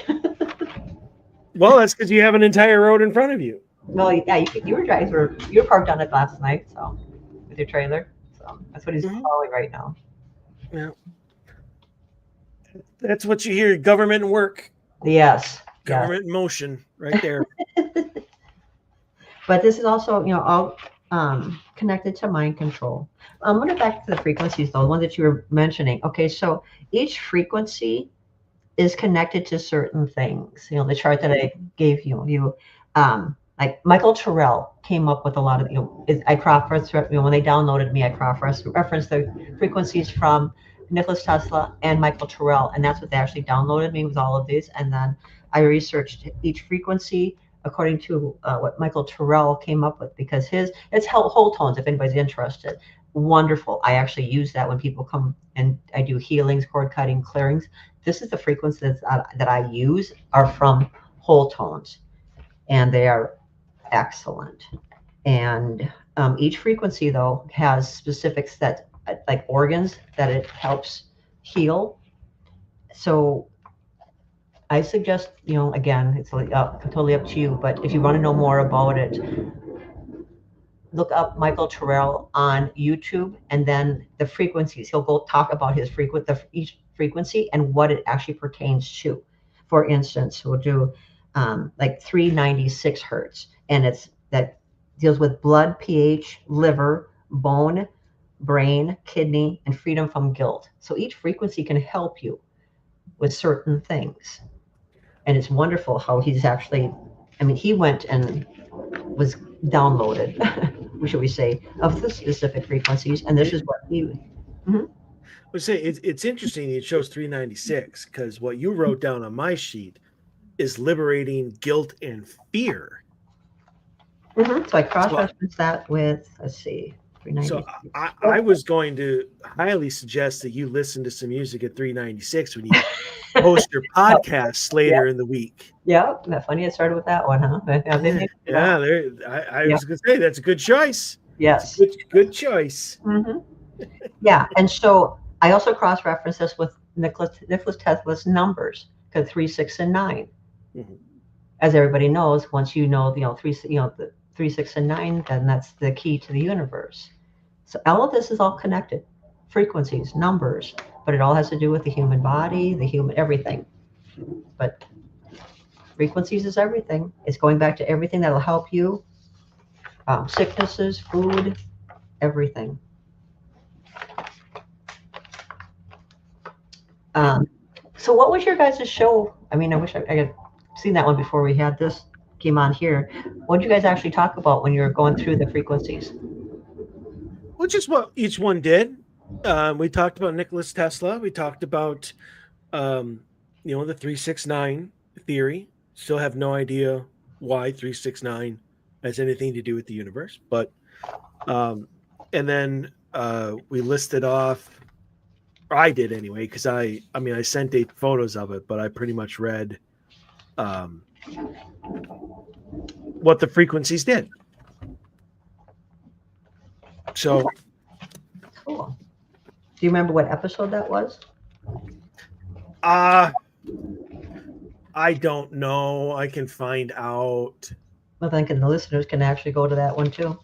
Well, that's because you have an entire road in front of you. Well, yeah, you were parked on it last night, so with your trailer. So that's what he's following right now. Yeah. That's what you hear. Government work. Yes. Government in motion right there. But this is also, all connected to mind control. I'm going to back to the frequencies, though, the one that you were mentioning. Okay, so each frequency is connected to certain things. The chart that I gave you, like Michael Terrell came up with a lot of, I cross-referenced, when they downloaded me, I cross-referenced the frequencies from Nicholas Tesla and Michael Terrell, and that's what they actually downloaded me with all of these. And then I researched each frequency according to what Michael Terrell came up with, because it's whole tones, if anybody's interested. Wonderful. I actually use that when people come and I do healings, cord cutting, clearings. This is the frequencies that I use are from whole tones, and they are excellent. And each frequency, though, has specifics that like organs that it helps heal. So I suggest, again, it's totally up to you, but if you want to know more about it, look up Michael Terrell on YouTube, and then the frequencies. He'll go talk about each frequency and what it actually pertains to. For instance, we'll do like 396 hertz, and that deals with blood, pH, liver, bone, brain, kidney, and freedom from guilt. So each frequency can help you with certain things. And it's wonderful how he's actually, he went and was downloaded, should we say, of the specific frequencies. And this is what he. I would say it's interesting. It shows 396 because what you wrote down on my sheet is liberating guilt and fear. So I cross-reference that with, let's see, 396. So I was going to highly suggest that you listen to some music at 396 when you host your podcasts later in the week. Yeah, isn't that funny? It started with that one, huh? Yeah, I was going to say that's a good choice. Yes. Good choice. Yeah, and so I also cross-reference this with Nicholas Tesla's numbers, because 3, 6, and 9. As everybody knows, once you know, the 3, 6, and 9, then that's the key to the universe. So all of this is all connected, frequencies, numbers, but it all has to do with the human body, the human everything. But Frequencies is everything. It's going back to everything that'll help you. Sicknesses, food, everything. So what was your guys' show? I mean, I wish I had seen that one before we had this came on here. What did you guys actually talk about when you were going through the frequencies? Well, just what each one did. We talked about Nikola Tesla. We talked about, the 369 theory. Still have no idea why 369 has anything to do with the universe. But, and then we listed off, or I did anyway, because I sent 8 photos of it, but I pretty much read what the frequencies did. So, cool. Do you remember what episode that was? I don't know. I can find out. I'm thinking the listeners can actually go to that one too.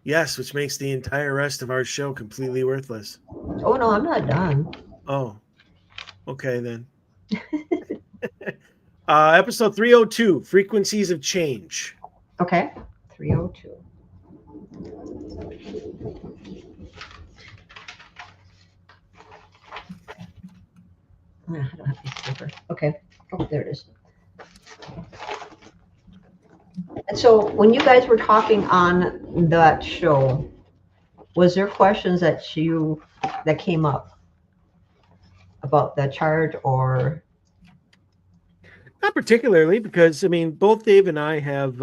Yes, which makes the entire rest of our show completely worthless. Oh no, I'm not done. Oh, okay then. Episode 302, Frequencies of Change. Okay, 302. I don't have a piece of paper. Okay. Oh, there it is. And so when you guys were talking on that show, was there questions that came up about the chart or? Not particularly, because both Dave and I have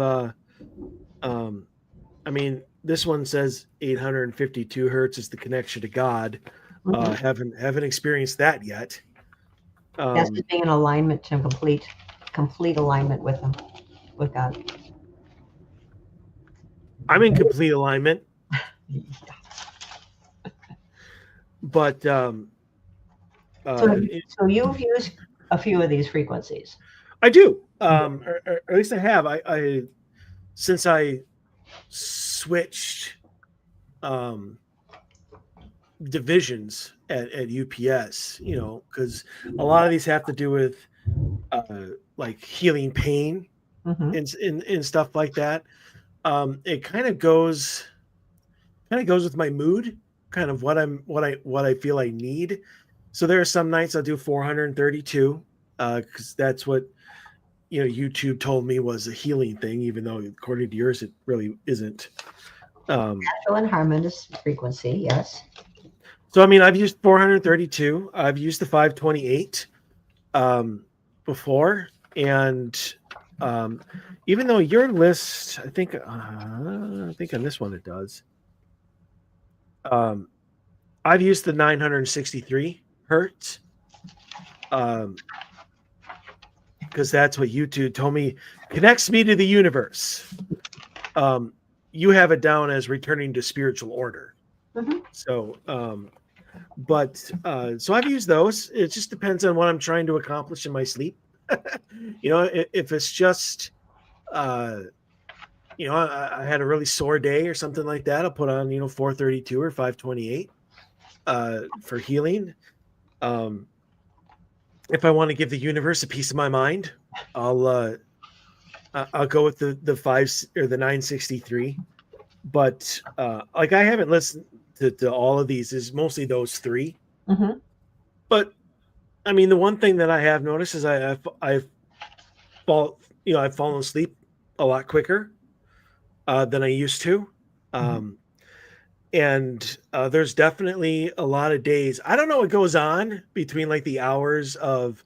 this one says 852 hertz is the connection to God. Mm-hmm. Haven't experienced that yet. That's just being in alignment to complete alignment with him, with God. I'm in complete alignment. But so you've used a few of these frequencies. I do, or at least I have. I since I switched divisions at UPS, because a lot of these have to do with like healing pain and stuff like that. It kind of goes with my mood, kind of what I feel I need. So there are some nights I'll do 432 because that's what YouTube told me was a healing thing, even though according to yours it really isn't. Natural and harmonious frequency, yes. So I've used 432. I've used the 528 before, and even though your list, I think on this one it does. I've used the 963 hertz because that's what YouTube told me connects me to the universe. You have it down as returning to spiritual order. Mm-hmm. So, so I've used those. It just depends on what I'm trying to accomplish in my sleep. If it's just, I had a really sore day or something like that, I'll put on, 432 or 528 for healing. If I want to give the universe a piece of my mind, I'll go with the 5 or the 963. But I haven't listened to all of these. Is mostly those 3. Mm-hmm. But the one thing that I have noticed is I've fallen asleep a lot quicker than I used to. And there's definitely a lot of days. I don't know what goes on between like the hours of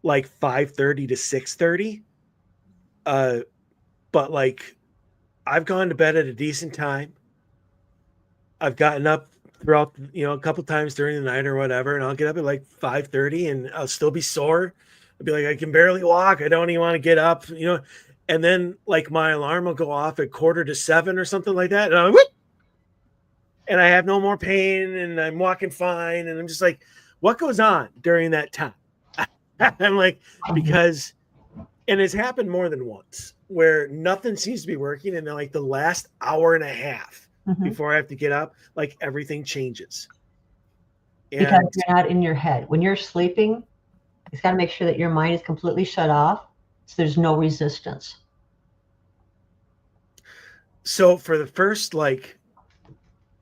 like 5:30 to 6:30. But like I've gone to bed at a decent time. I've gotten up throughout, a couple times during the night or whatever, and I'll get up at like 5:30 and I'll still be sore. I'll be like, I can barely walk. I don't even want to get up, and then like my alarm will go off at 6:45 or something like that. And I'm whoop, and I have no more pain and I'm walking fine. And I'm just like, what goes on during that time? I'm like, because, and it's happened more than once where nothing seems to be working. And then like the last hour and a half before I have to get up, like everything changes. Because you're not in your head. When you're sleeping, It's got to make sure that your mind is completely shut off, so there's no resistance. So for the first like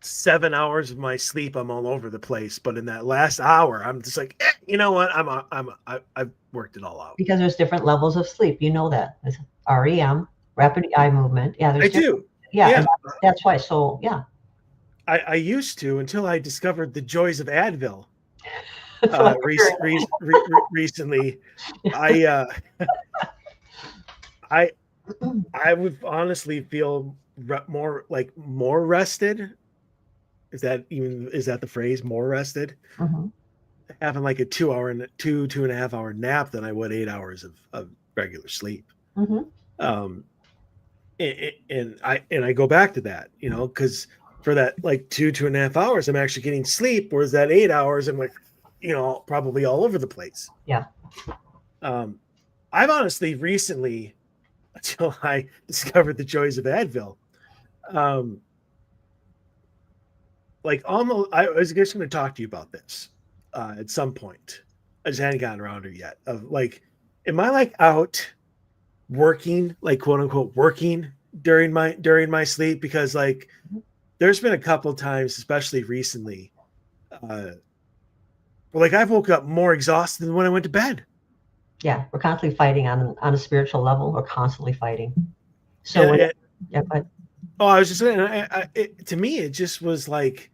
7 hours of my sleep, I'm all over the place. But in that last hour, I'm just like, you know what? I've worked it all out. Because there's different levels of sleep. You know that. There's REM, rapid eye movement. Yeah, there's I different. do. Yeah, Yeah. and that's why. So yeah, I used to until I discovered the joys of Advil. so I Recently, I I I would honestly feel more rested. Is that the phrase, more rested? Mhm. Having like a 2.5 hour nap than I would 8 hours of regular sleep. Mhm. Um, and I go back to that, because for that like 2.5 hours, I'm actually getting sleep, whereas that 8 hours, I'm like, probably all over the place. Yeah. I've honestly recently, until I discovered the joys of Advil, like almost, I was just going to talk to you about this at some point. I just hadn't gotten around to it yet. Of like, am I like out working, like quote unquote working during my sleep? Because like, there's been a couple times, especially recently, where like I've woke up more exhausted than when I went to bed. Yeah, we're constantly fighting on a spiritual level. We're constantly fighting. So And, when, and yeah, but oh, I was just saying, to me, it just was like,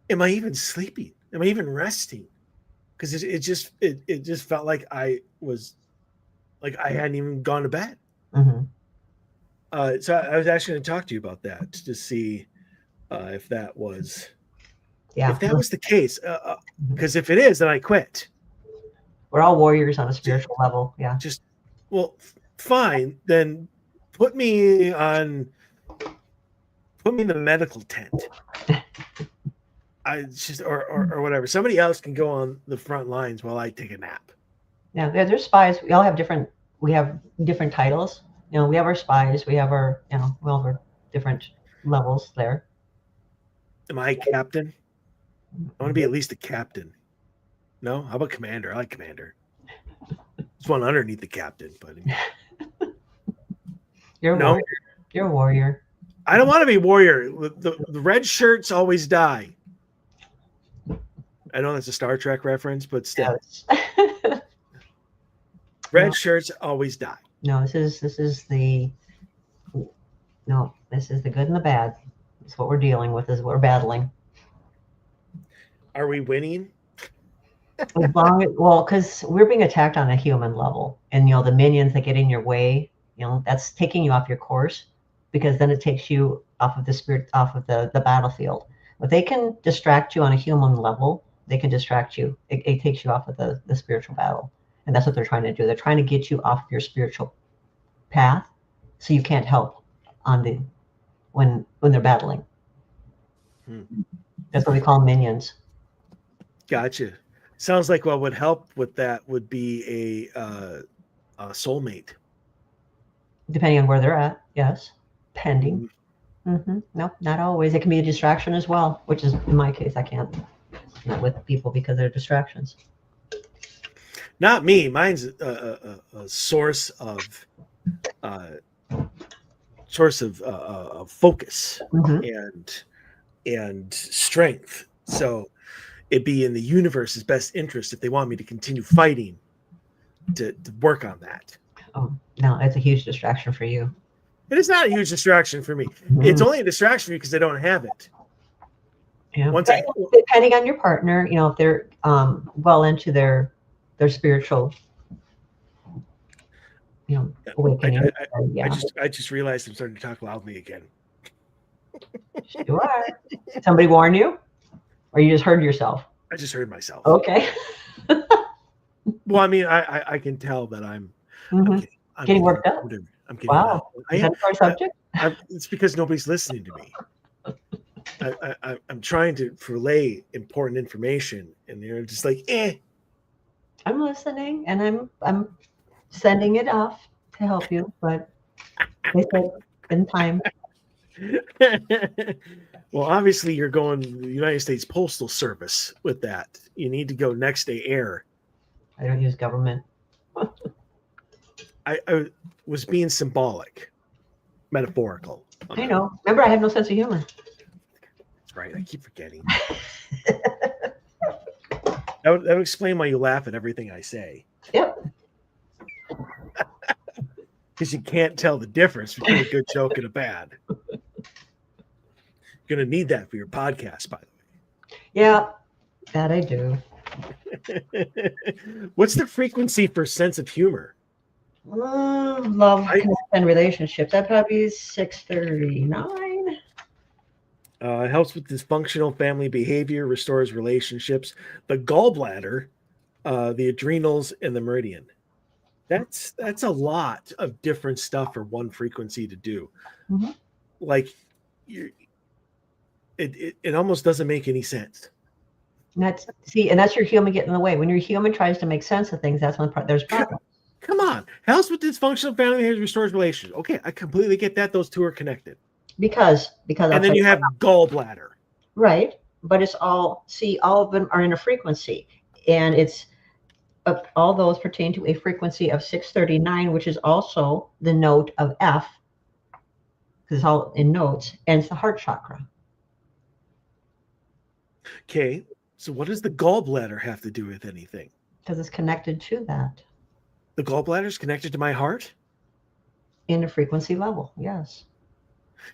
am I even sleeping? Am I even resting? Because it just felt like I hadn't even gone to bed. mhm. So I was actually going to talk to you about that to see if that was Yeah, the case. mhm. Because if it is, then I quit. We're all warriors on a spiritual level. Yeah. Just well, fine. Then put me on put me in the medical tent. I just or whatever. Somebody else can go on the front lines while I take a nap. Yeah, there's spies. We all have different. We have different titles. We have our spies. We have our. We all have our different levels there. Am I captain? I want to be at least a captain. No? How about commander? I like commander. There's one underneath the captain, but You're a no, warrior. You're a warrior. I don't want to be warrior. The red shirts always die. I know that's a Star Trek reference, but still, Yes. red No, shirts always die. no. This is the no. This is the good and the bad. It's what we're dealing with. Is what we're battling. Are we winning? Well, because we're being attacked on a human level, and the minions that get in your way, that's taking you off your course, because then it takes you off of the spirit, off of the battlefield. If they can distract you on a human level, they can distract you. It takes you off of the spiritual battle, and that's what they're trying to do. They're trying to get you off your spiritual path, so you can't help on the when they're battling. Hmm. That's what we call minions. Gotcha. Sounds like what would help with that would be a soulmate. Depending on where they're at, yes, pending. Mm. No, not always. It can be a distraction as well, which is in my case, I can't not with people because they're distractions. Not me. Mine's a source of uh, focus Hmm. and strength. So it'd be in the universe's best interest if they want me to continue fighting to work on that. Oh, no, it's a huge distraction for you. It is not a huge distraction for me. It's Mhm. only a distraction for me because I don't have it. Yeah, Once but I depending on your partner, if they're well into their spiritual, I, awakening. I, Yeah, I just realized I'm starting to talk loudly again. sure. Somebody warn you, or you just heard yourself? I just heard myself. Okay. Well, I mean, I can tell that I'm Hmm. I'm Getting getting worked up. louder. I'm getting loud. Wow. I Is am. that our subject? It's because nobody's listening to me. I'm trying to relay important information, and they're just like, eh. I'm listening, and I'm sending it off to help you, but they said in time. Well, obviously, you're going the United States Postal Service with that. You need to go next day air. I don't use government. I was being symbolic, metaphorical. I know. Remember, I have no sense of humor. That's right. I keep forgetting. That would explain why you laugh at everything I say. Yep. Because you can't tell the difference between a good joke and a bad. You're going to need that for your podcast, by the Yeah, that I do. way. What's the frequency for sense of humor? Love and relationships. That probably is 639. It helps with dysfunctional family behavior, restores relationships. The gallbladder, the adrenals, and the meridian. That's a lot of different stuff for one frequency to do. Mm-hmm. Like, it almost doesn't make any sense. And that's your human getting in the way. When your human tries to make sense of things, that's when there's problems. Come on, helps with dysfunctional family behavior, restores relations. Okay, I completely get that. Those two are connected. Because and then you have gallbladder. Right, but it's all of them are in a frequency, and it's all those pertain to a frequency of 639, which is also the note of F, because it's all in notes, and it's the heart chakra. Okay, so what does the gallbladder have to do with anything? Because it's connected to that. The gallbladder is connected to my heart? In a frequency level, yes.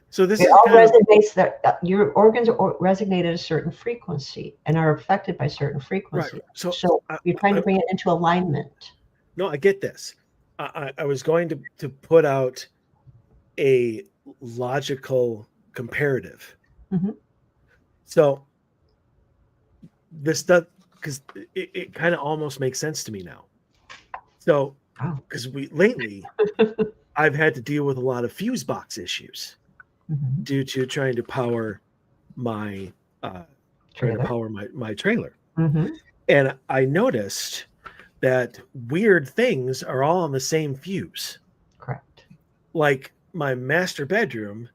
So this all resonates that your organs are resonate at a certain frequency and are affected by certain frequencies. Right. So you're trying to bring it into alignment. No, I get this. I was going to put out a logical comparative. Mm-hmm. So this stuff, because it kind of almost makes sense to me now. So because lately I've had to deal with a lot of fuse box issues. Mm-hmm. Due to trying to power my trailer. Mm-hmm. And I noticed that weird things are all on the same fuse. Correct. Like my master bedroom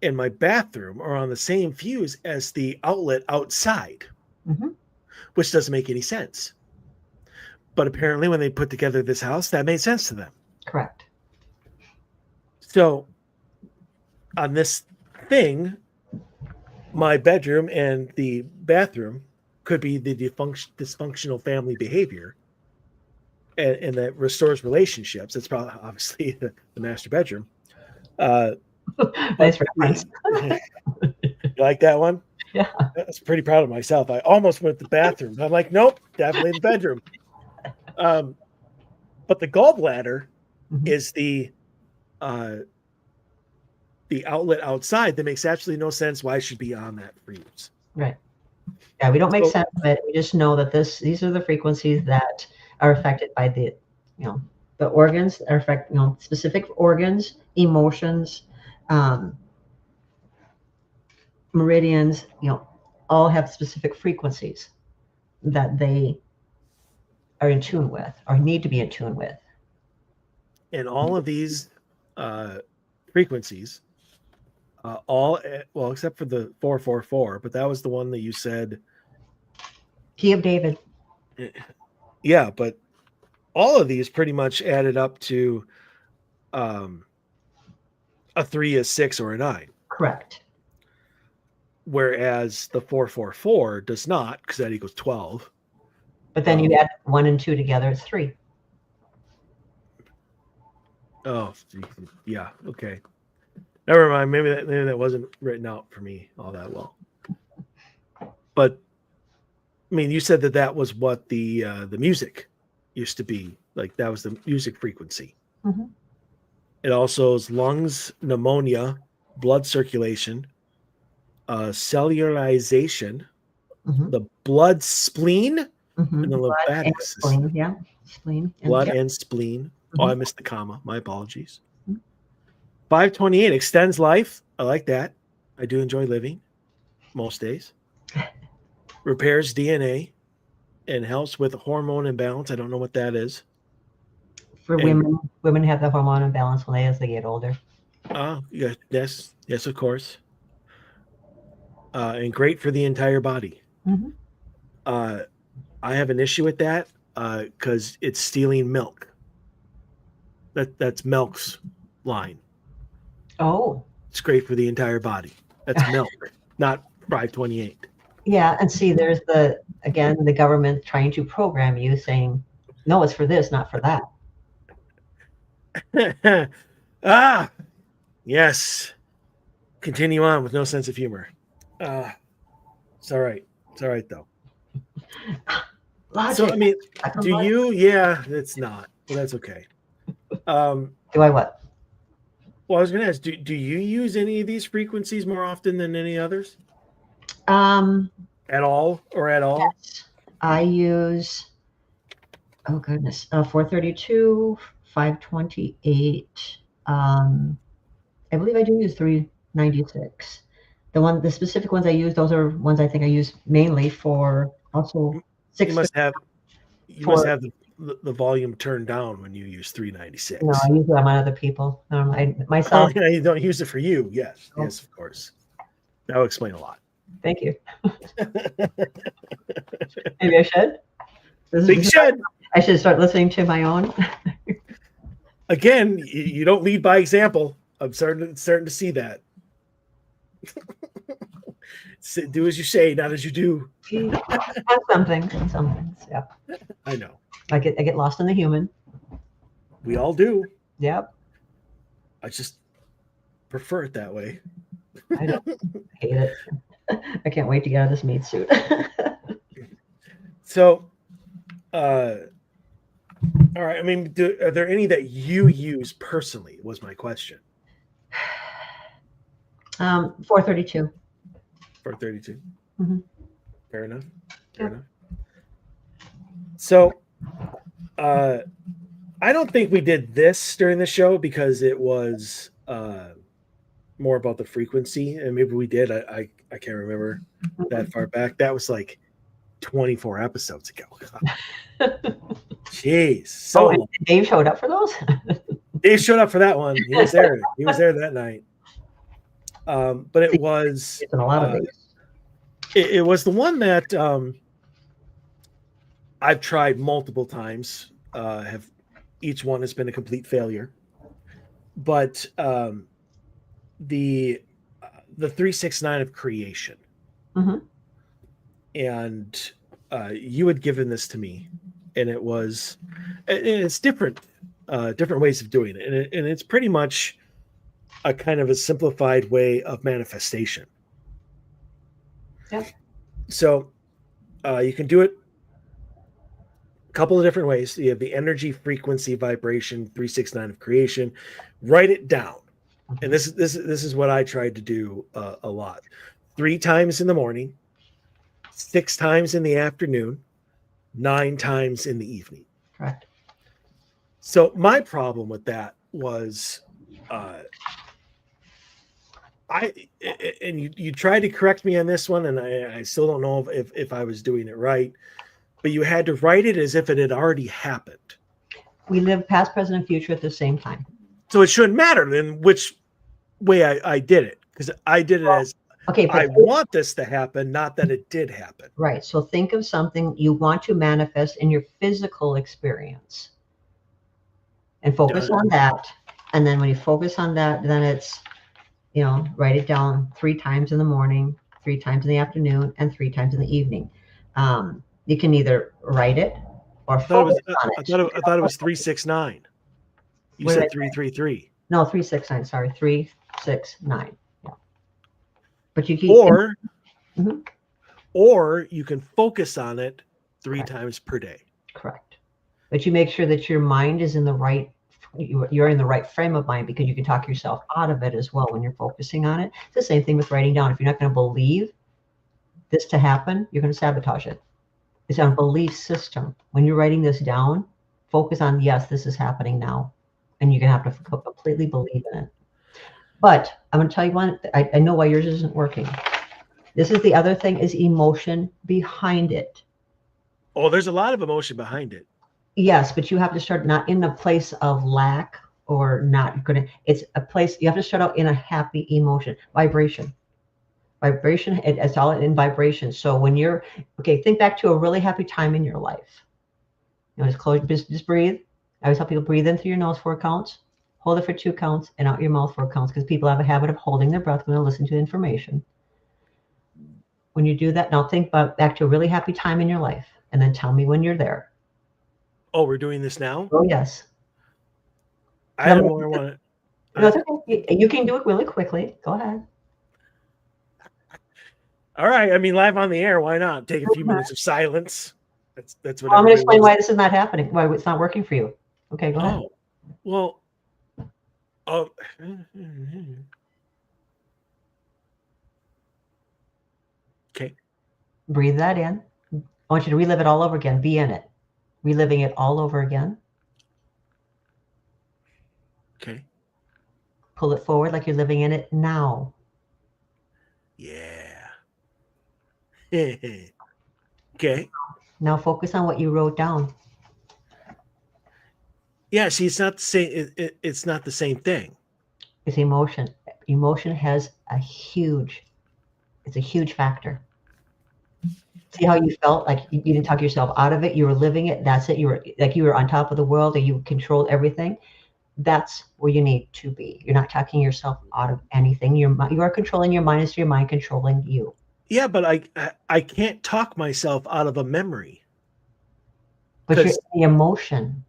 and my bathroom are on the same fuse as the outlet outside, mm-hmm. which doesn't make any sense. But apparently when they put together this house, that made sense to them. Correct. So on this thing, my bedroom and the bathroom could be the dysfunctional family behavior, and that restores relationships. That's probably obviously the master bedroom. Nice reference. You like that one? Yeah. I was pretty proud of myself. I almost went to the bathroom. I'm like, nope, definitely the bedroom. But the gallbladder mm-hmm. is the outlet outside. That makes absolutely no sense why it should be on that fuse. Right. Yeah, we don't make sense of it. We just know that these are the frequencies that are affected by the organs that are affected, specific organs, emotions, meridians, all have specific frequencies that they are in tune with or need to be in tune with. And all of these frequencies, except for the 444, but that was the one that you said. Key of David. Yeah, but all of these pretty much added up to a 3, a 6, or a 9. Correct. Whereas the 444 does not, because that equals 12. But then you add 1 and 2 together, it's 3. Oh, yeah. Okay. Never mind. Maybe that wasn't written out for me all that well. But I mean, you said that was what the music used to be. Like that was the music frequency. Mm-hmm. It also is lungs, pneumonia, blood circulation, cellularization, mm-hmm. the blood spleen, mm-hmm. and the lymphatic system. Yeah, spleen. Blood and spleen. Mm-hmm. Oh, I missed the comma. My apologies. 528 extends life. I like that. I do enjoy living most days. Repairs DNA and helps with hormone imbalance. I don't know what that is. For women have the hormone imbalance as they get older. Yes, of course. And great for the entire body. Mm-hmm. I have an issue with that. because it's stealing milk. That's milk's line. Oh. It's great for the entire body. That's milk, not 528. Yeah, and see, there's again, the government trying to program you saying, no, it's for this, not for that. Yes. Continue on with no sense of humor. It's all right. It's all right, though. Logic. So, I mean, do you? Yeah, it's not. Well, that's okay. Do I what? Well, I was going to ask, do you use any of these frequencies more often than any others? At all or at all? Yes. I use, oh goodness, 432, 528. I believe I do use 396. The specific ones I use, those are ones I think I use mainly for also 6. You must have the volume turned down when you use 396. No, I use it on other people. Myself. Oh, yeah, you don't use it for you. Yes, oh. Yes, of course. That would explain a lot. Thank you. Maybe I should. I should start listening to my own. Again, you don't lead by example. I'm starting to see that. Do as you say, not as you do. Some things, yeah. I know. I get lost in the human. We all do. Yep. I just prefer it that way. I don't hate it. I can't wait to get out of this meat suit. So, all right. I mean, are there any that you use personally? Was my question. 432. 432. Mm-hmm. Fair enough. Fair enough. So, I don't think we did this during the show because it was more about the frequency, and maybe we did. I can't remember that far back. That was like 24 episodes ago. Jeez. So Dave showed up for those? Dave showed up for that one. He was there. He was there that night. But it was a lot of these. It was the one that I've tried multiple times. Each one has been a complete failure. But the 369 of creation. Mm-hmm. And you had given this to me, and it's different ways of doing it, and it's pretty much a kind of a simplified way of manifestation. Yeah. So you can do it a couple of different ways. You have the energy, frequency, vibration, 369 of creation. Write it down, and this is what I tried to do a lot. 3 times in the morning, 6 times in the afternoon, 9 times in the evening. Correct. So my problem with that was, you tried to correct me on this one, and I still don't know if I was doing it right, but you had to write it as if it had already happened. We live past, present, and future at the same time. So it shouldn't matter then which way I did it, because I did it as, okay, I want this to happen, not that it did happen. Right. So think of something you want to manifest in your physical experience and focus on that. And then when you focus on that, then it's, write it down 3 times in the morning, 3 times in the afternoon, and 3 times in the evening. You can either write it or focus on it. I thought it was 369. You said 333. No, 369. Sorry, 369. Yeah. But you keep or you can focus on it 3 times per day. Correct. But you make sure that your mind is in the right. You're in the right frame of mind, because you can talk yourself out of it as well when you're focusing on it. It's the same thing with writing down. If you're not going to believe this to happen, you're going to sabotage it. It's on a belief system. When you're writing this down, focus on, yes, this is happening now. And you're going to have to completely believe in it. But I'm going to tell you one, I know why yours isn't working. This is the other thing, is emotion behind it. Oh, there's a lot of emotion behind it. Yes, but you have to start not in a place of lack or not going to, it's a place, you have to start out in a happy emotion, vibration. Vibration, it's all in vibration. So when think back to a really happy time in your life. just breathe. I always tell people breathe in through your nose 4 counts, hold it for 2 counts, and out your mouth 4 counts, because people have a habit of holding their breath when they listen to information. When you do that, now think back to a really happy time in your life, and then tell me when you're there. Oh, we're doing this now? Oh, yes. I don't want to. No, it's okay. You can do it really quickly. Go ahead. All right. I mean, live on the air. Why not take a few minutes of silence? That's what I'm going to explain wants. why this is not happening, why it's not working for you. Okay, go ahead. Oh, well. Oh. Okay. Breathe that in. I want you to relive it all over again. Be in it. Reliving it all over again. Okay. Pull it forward like you're living in it now. Yeah. Okay. Now focus on what you wrote down. Yeah. See, it's not the same. It's not the same thing. It's emotion. Emotion has it's a huge factor. See how you felt like you didn't talk yourself out of it. You were living it. That's it. You were on top of the world, and you controlled everything. That's where you need to be. You're not talking yourself out of anything. You are controlling your mind. It's your mind controlling you. Yeah, but I can't talk myself out of a memory. But you're the emotion.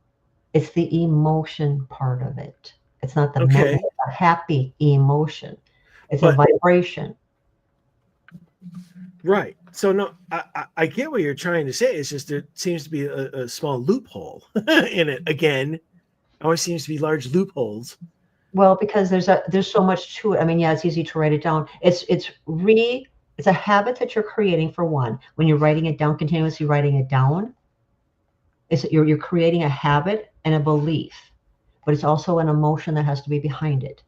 It's the emotion part of it. It's not the memory. It's a happy emotion. It's a vibration. Right. So no, I get what you're trying to say. It's just there seems to be a small loophole in it. Again, always seems to be large loopholes. Well, because there's so much to it. I mean, yeah, it's easy to write it down. It's a habit that you're creating, for one. When you're writing it down, continuously writing it down, you're creating a habit and a belief, but it's also an emotion that has to be behind it.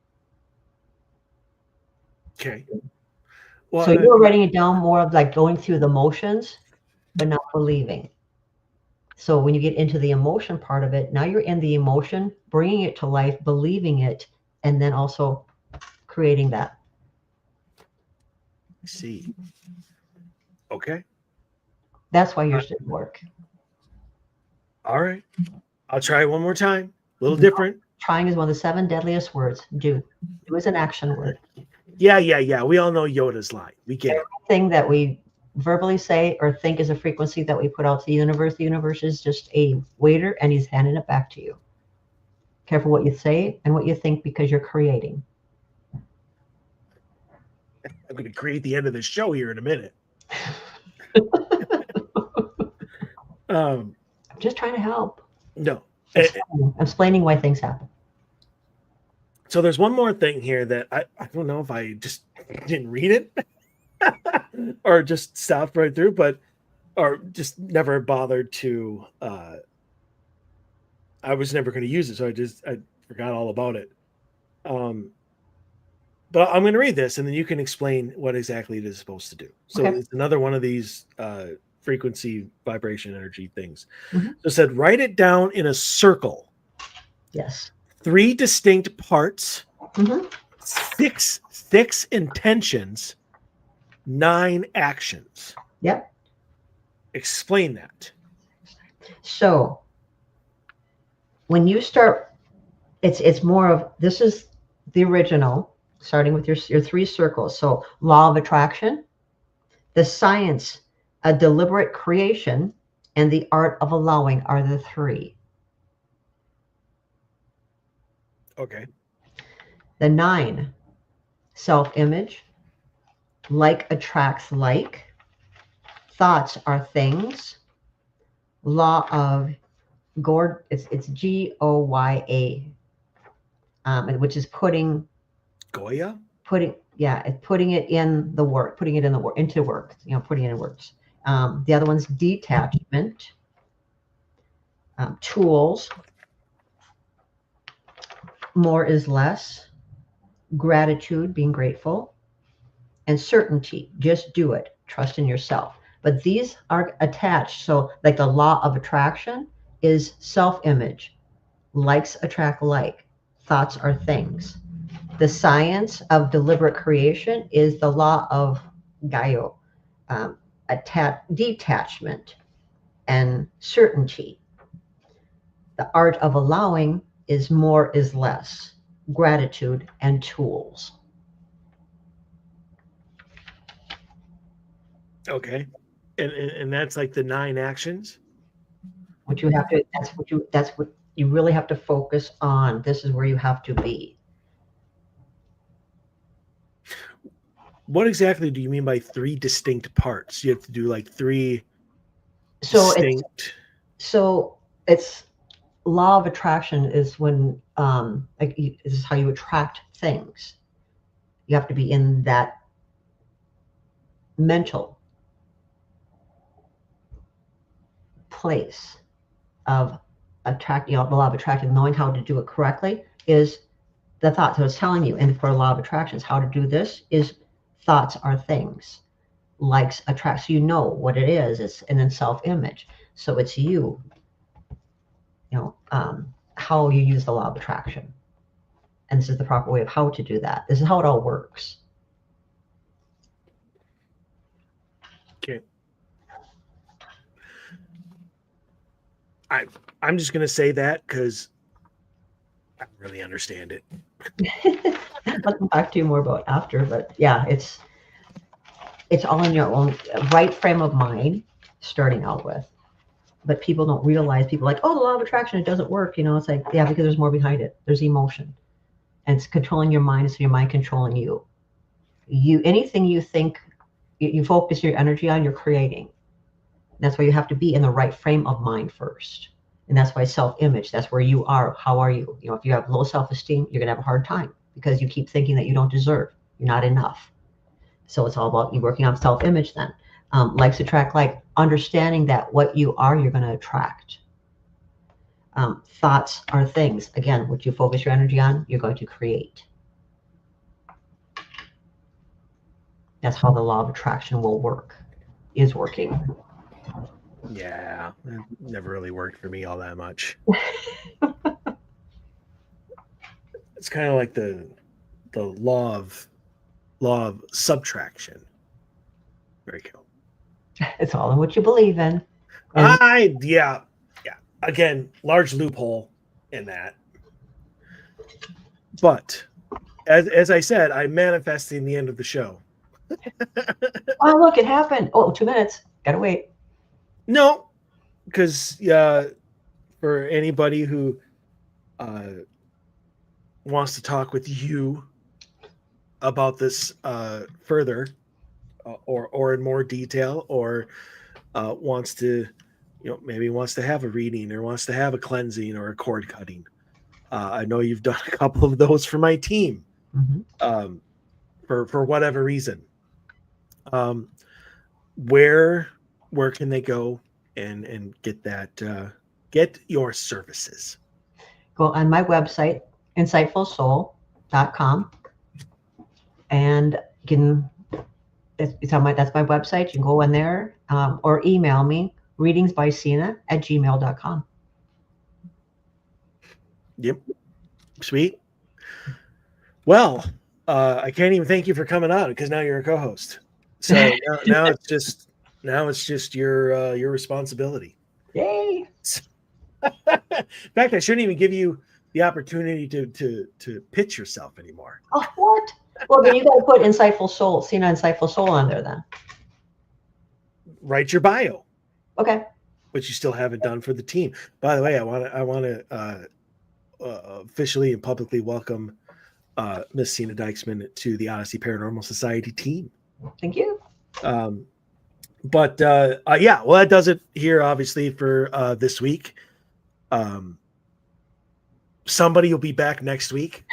Okay. Well, so you're writing it down more of like going through the motions, but not believing. So when you get into the emotion part of it, now you're in the emotion, bringing it to life, believing it, and then also creating that. I see. Okay. That's why yours didn't work. All right. I'll try one more time. A little different. Trying is one of the 7 deadliest words. Do is an action word. Yeah. We all know Yoda's line. We get everything that we verbally say or think is a frequency that we put out to the universe. The universe is just a waiter, and he's handing it back to you. Careful what you say and what you think, because you're creating. I'm going to create the end of this show here in a minute. I'm just trying to help. No. Explaining why things happen. So there's one more thing here that I don't know if I just didn't read it or just stopped right through, or just never bothered to. I was never going to use it, so I forgot all about it. But I'm going to read this, and then you can explain what exactly it is supposed to do. So It's another one of these frequency, vibration, energy things. Mm-hmm. So it said, write it down in a circle. Yes. 3 distinct parts, mm-hmm. 6 intentions, 9 actions. Yep. Explain that. So when you start, it's more of, this is the original, starting with your 3 circles. So law of attraction, the science, a deliberate creation, and the art of allowing are the 3. Okay. The 9, self-image, like attracts like, thoughts are things, law of Gord, it's Goya, which is putting Goya? Putting it in the work, into work, putting it in works. The other one's detachment, tools, more is less, gratitude, being grateful, and certainty, just do it, trust in yourself. But these are attached. So like the law of attraction is self-image, likes attract like, thoughts are things. The science of deliberate creation is the law of Gaio, detachment and certainty. The art of allowing is more is less. Gratitude and tools. Okay. And that's like the 9 actions. What you have to, that's what you really have to focus on. This is where you have to be. What exactly do you mean by 3 distinct parts? You have to do like 3 So distinct. it's law of attraction is when this is how you attract things. You have to be in that mental place of attract, the law of attraction, knowing how to do it correctly is the thoughts. So it's telling you, and for law of attractions, how to do this is thoughts are things. Likes attract. So you know what it is. It's and then self-image. So it's you. How you use the law of attraction. And this is the proper way of how to do that. This is how it all works. Okay. I'm just going to say that because I don't really understand it. I'll come back to you more about after, but yeah, it's all in your own right frame of mind starting out with. But people don't realize, people are like, oh, the law of attraction, it doesn't work. It's like, yeah, because there's more behind it. There's emotion. And it's controlling your mind, so your mind controlling you. Anything you think, you focus your energy on, you're creating. That's why you have to be in the right frame of mind first. And that's why self-image, that's where you are. How are you? If you have low self-esteem, you're going to have a hard time because you keep thinking that you don't deserve. You're not enough. So it's all about you working on self-image then. Likes attract like, understanding that what you are, you're going to attract. Thoughts are things. Again, what you focus your energy on, you're going to create. That's how the law of attraction will work, is working. Yeah, that never really worked for me all that much. It's kind of like the law of subtraction. Very cool. It's all in what you believe in. Yeah. Again, large loophole in that. But as I said, I'm manifesting the end of the show. Oh, look, it happened. Oh, 2 minutes. Gotta wait. No, because for anybody who wants to talk with you about this further, or in more detail, or wants to, maybe wants to have a reading or wants to have a cleansing or a cord cutting. I know you've done a couple of those for my team, for whatever reason. Where can they go and get that, get your services? Go on my website, insightfulsoul.com, and you can. That's my website. You can go in there, or email me, readingsbysena@gmail.com. Yep. Sweet. Well, I can't even thank you for coming on because now you're a co-host. So now it's just your responsibility. Yay! In fact, I shouldn't even give you the opportunity to pitch yourself anymore. Oh, what? Well, then you got to put Insightful Soul, Sena Insightful Soul on there then. Write your bio. Okay. Which you still haven't done for the team. By the way, I want to officially and publicly welcome Miss Sena Dykesman to the Odyssey Paranormal Society team. Thank you. But yeah, well, that does it here, obviously, for this week. Somebody will be back next week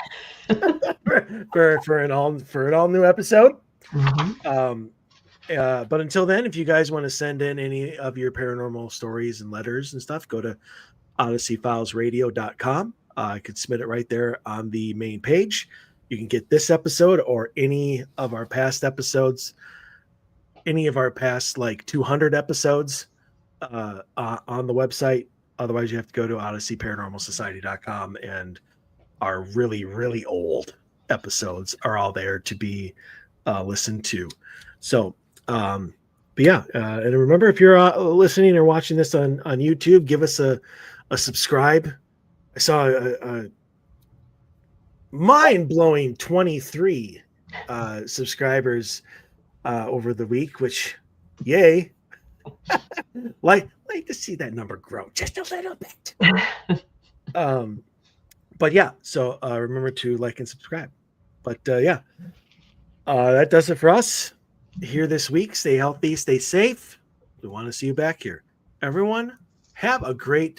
for an all new episode. But until then, if you guys want to send in any of your paranormal stories and letters and stuff, go to odysseyfilesradio.com. I could submit it right there on the main page. You can get this episode or any of our past episodes, any of our past like 200 episodes on the website. Otherwise, you have to go to odysseyparanormalsociety.com, and our really, really old episodes are all there to be listened to. So, but yeah, and remember, if you're listening or watching this on YouTube, give us a a subscribe. I saw a mind-blowing 23 subscribers over the week, which yay. like to see that number grow just a little bit. But yeah, so remember to like and subscribe. But yeah, that does it for us here this week. Stay healthy, stay safe. We want to see you back here. Everyone, have a great